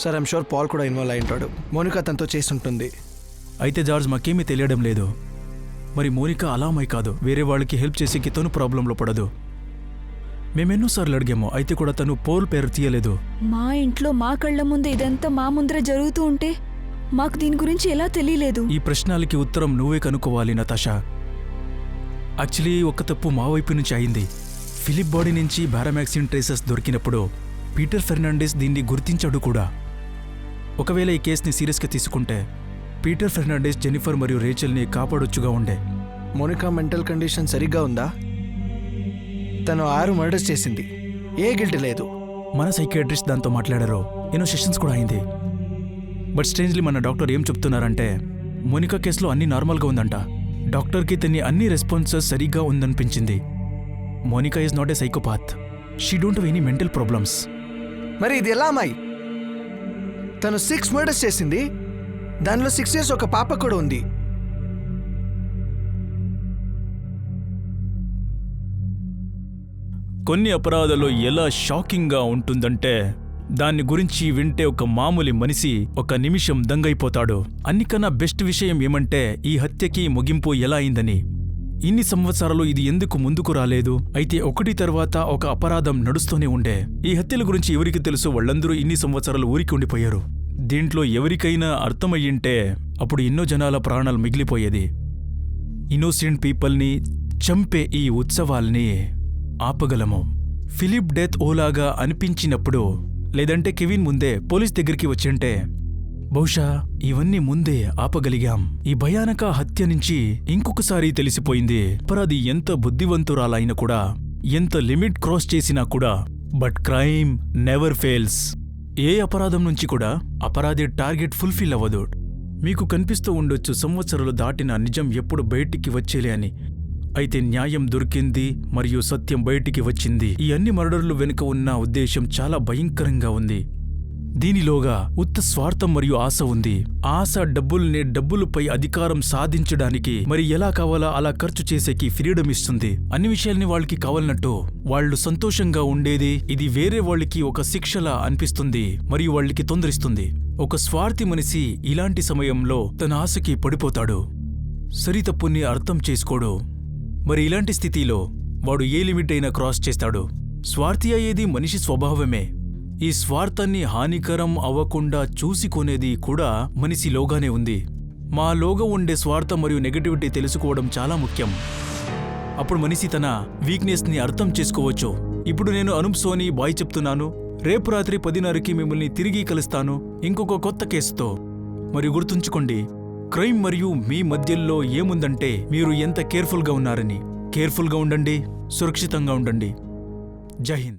సార్, ఐమ్ షూర్ పాల్ కూడా ఇన్వాల్వ్ అయి ఉంటాడు. మోనికా తనతో చేసి ఉంటుంది. అయితే జార్జ్, మాకేమీ తెలియడం లేదు. మరి మోనికా అలామై కాదు, వేరే వాళ్ళకి హెల్ప్ చేసేకి తను ప్రాబ్లంలో పడదు. మేమెన్నోసార్లు అడిగాము, అయితే కూడా తను పోల్ పేరు తీయలేదు. మా ఇంట్లో మా కళ్ళ ముందే ఇదంతా మా ముందర జరుగుతూ ఉంటే మాకు దీని గురించి ఎలా తెలియలేదు? ఈ ప్రశ్నలకి ఉత్తరం నువ్వే కనుక్కోవాలి నతాషా. యాక్చువల్లీ ఒక తప్పు మా వైపు నుంచి అయింది. ఫిలిప్ బాడీ నుంచి బారామెక్సిన్ ట్రేసెస్ దొరికినప్పుడు పీటర్ ఫెర్నాండెస్ దీన్ని గుర్తించాడు కూడా. ఒకవేళ ఈ కేసుని సీరియస్గా తీసుకుంటే పీటర్ ఫెర్నాండెస్ జెనిఫర్ మరియు రేచల్ని కాపాడొచ్చుగా ఉండే. మోనికా మెంటల్ కండిషన్ సరిగ్గా ఉందా? తను 6 మర్డర్స్ చేసింది. ఏ గిల్ట్ లేదు. మన సైకియాట్రిస్ట్ దాంతో మాట్లాడారు. ఎన్నో సెషన్స్ కూడా అయింది. బట్ స్ట్రేంజ్లీ మన డాక్టర్ ఏం చెప్తున్నారంటే మోనికా కేసులో అన్నీ నార్మల్గా ఉందంట. డాక్టర్కి తన్ని అన్ని రెస్పాన్సెస్ సరిగ్గా ఉందనిపించింది. Monica is not a psychopath. She don't have any mental problems. మరి ఇది ఎలా అమ్మాయి? తను 6 మర్డర్స్ చేసింది. దానిలో 6 years ఒక పాప కూడా ఉంది. కొన్ని అపరాధాలు ఎలా షాకింగ్గా ఉంటుందంటే దాన్ని గురించి వింటే ఒక మామూలు మనిషి ఒక నిమిషం దంగైపోతాడు. అన్నికన్నా బెస్ట్ విషయం ఏమంటే ఈ హత్యకి ముగింపు ఎలా అయిందని. ఇన్ని సంవత్సరాలు ఇది ఎందుకు ముందుకు రాలేదు? అయితే ఒకటి తర్వాత ఒక అపరాధం నడుస్తూనే ఉండే. ఈ హత్యల గురించి ఎవరికి తెలుసు? వాళ్ళందరూ ఇన్ని సంవత్సరాలు ఊరికి ఉండిపోయారు. దీంట్లో ఎవరికైనా అర్థమయ్యింటే అప్పుడు ఎన్నో జనాల ప్రాణాలు మిగిలిపోయేది. ఇన్నోసెంట్ పీపుల్ని చంపే ఈ ఉత్సవాల్ని ఆపగలము. ఫిలిప్ డెత్ ఓలాగా అనిపించినప్పుడు లేదంటే కెవిన్ ముందే పోలీస్ దగ్గరికి వచ్చింటే బహుశా ఇవన్నీ ముందే ఆపగలిగాం. ఈ భయానక హత్య నుంచి ఇంకొకసారి తెలిసిపోయింది అపరాధి ఎంత బుద్ధివంతురాలైనా కూడా, ఎంత లిమిట్ క్రాస్ చేసినా కూడా, బట్ క్రైమ్ నెవర్ ఫెయిల్స్. ఏ అపరాధం నుంచి కూడా అపరాధి టార్గెట్ ఫుల్ఫిల్ అవ్వదు. మీకు కనిపిస్తూ ఉండొచ్చు సంవత్సరాలు దాటిన నిజం ఎప్పుడు బయటికి వచ్చేలే అని. అయితే న్యాయం దొరికింది మరియు సత్యం బయటికి వచ్చింది. ఈ అన్ని మర్డర్లు వెనుక ఉన్న ఉద్దేశం చాలా భయంకరంగా ఉంది. దీనిలోగా ఉత్త స్వార్థం మరియు ఆశ ఉంది. ఆశ డబ్బులపై అధికారం సాధించడానికి మరి ఎలా కావాలా అలా ఖర్చు చేసేకి ఫ్రీడమ్ ఇస్తుంది. అన్ని విషయాల్ని వాళ్ళకి కావాలన్నట్టు వాళ్ళు సంతోషంగా ఉండేది ఇది వేరే వాళ్ళకి ఒక శిక్షలా అనిపిస్తుంది మరియు వాళ్ళకి తొందరిస్తుంది. ఒక స్వార్థి మనిషి ఇలాంటి సమయంలో తన ఆశకి పడిపోతాడు. సరితప్పుని అర్థం చేసుకోడు. మరి ఇలాంటి స్థితిలో వాడు ఏ లిమిట్ అయినా క్రాస్ చేస్తాడు. స్వార్థి అయ్యేది మనిషి స్వభావమే. ఈ స్వార్థాన్ని హానికరం అవ్వకుండా చూసుకునేది కూడా మనిషిలోగానే ఉంది. మాలోగా ఉండే స్వార్థం మరియు నెగటివిటీ తెలుసుకోవడం చాలా ముఖ్యం. అప్పుడు మనిషి తన వీక్నెస్ని అర్థం చేసుకోవచ్చు. ఇప్పుడు నేను అనూప్ సోని బాయ్ చెప్తున్నాను. రేపు రాత్రి 10:30కి మిమ్మల్ని తిరిగి కలుస్తాను ఇంకొక కొత్త కేసుతో. మరియు గుర్తుంచుకోండి, క్రైమ్ మరియు మీ మధ్యలో ఏముందంటే మీరు ఎంత కేర్ఫుల్గా ఉన్నారని. కేర్ఫుల్గా ఉండండి, సురక్షితంగా ఉండండి. జై హింద్.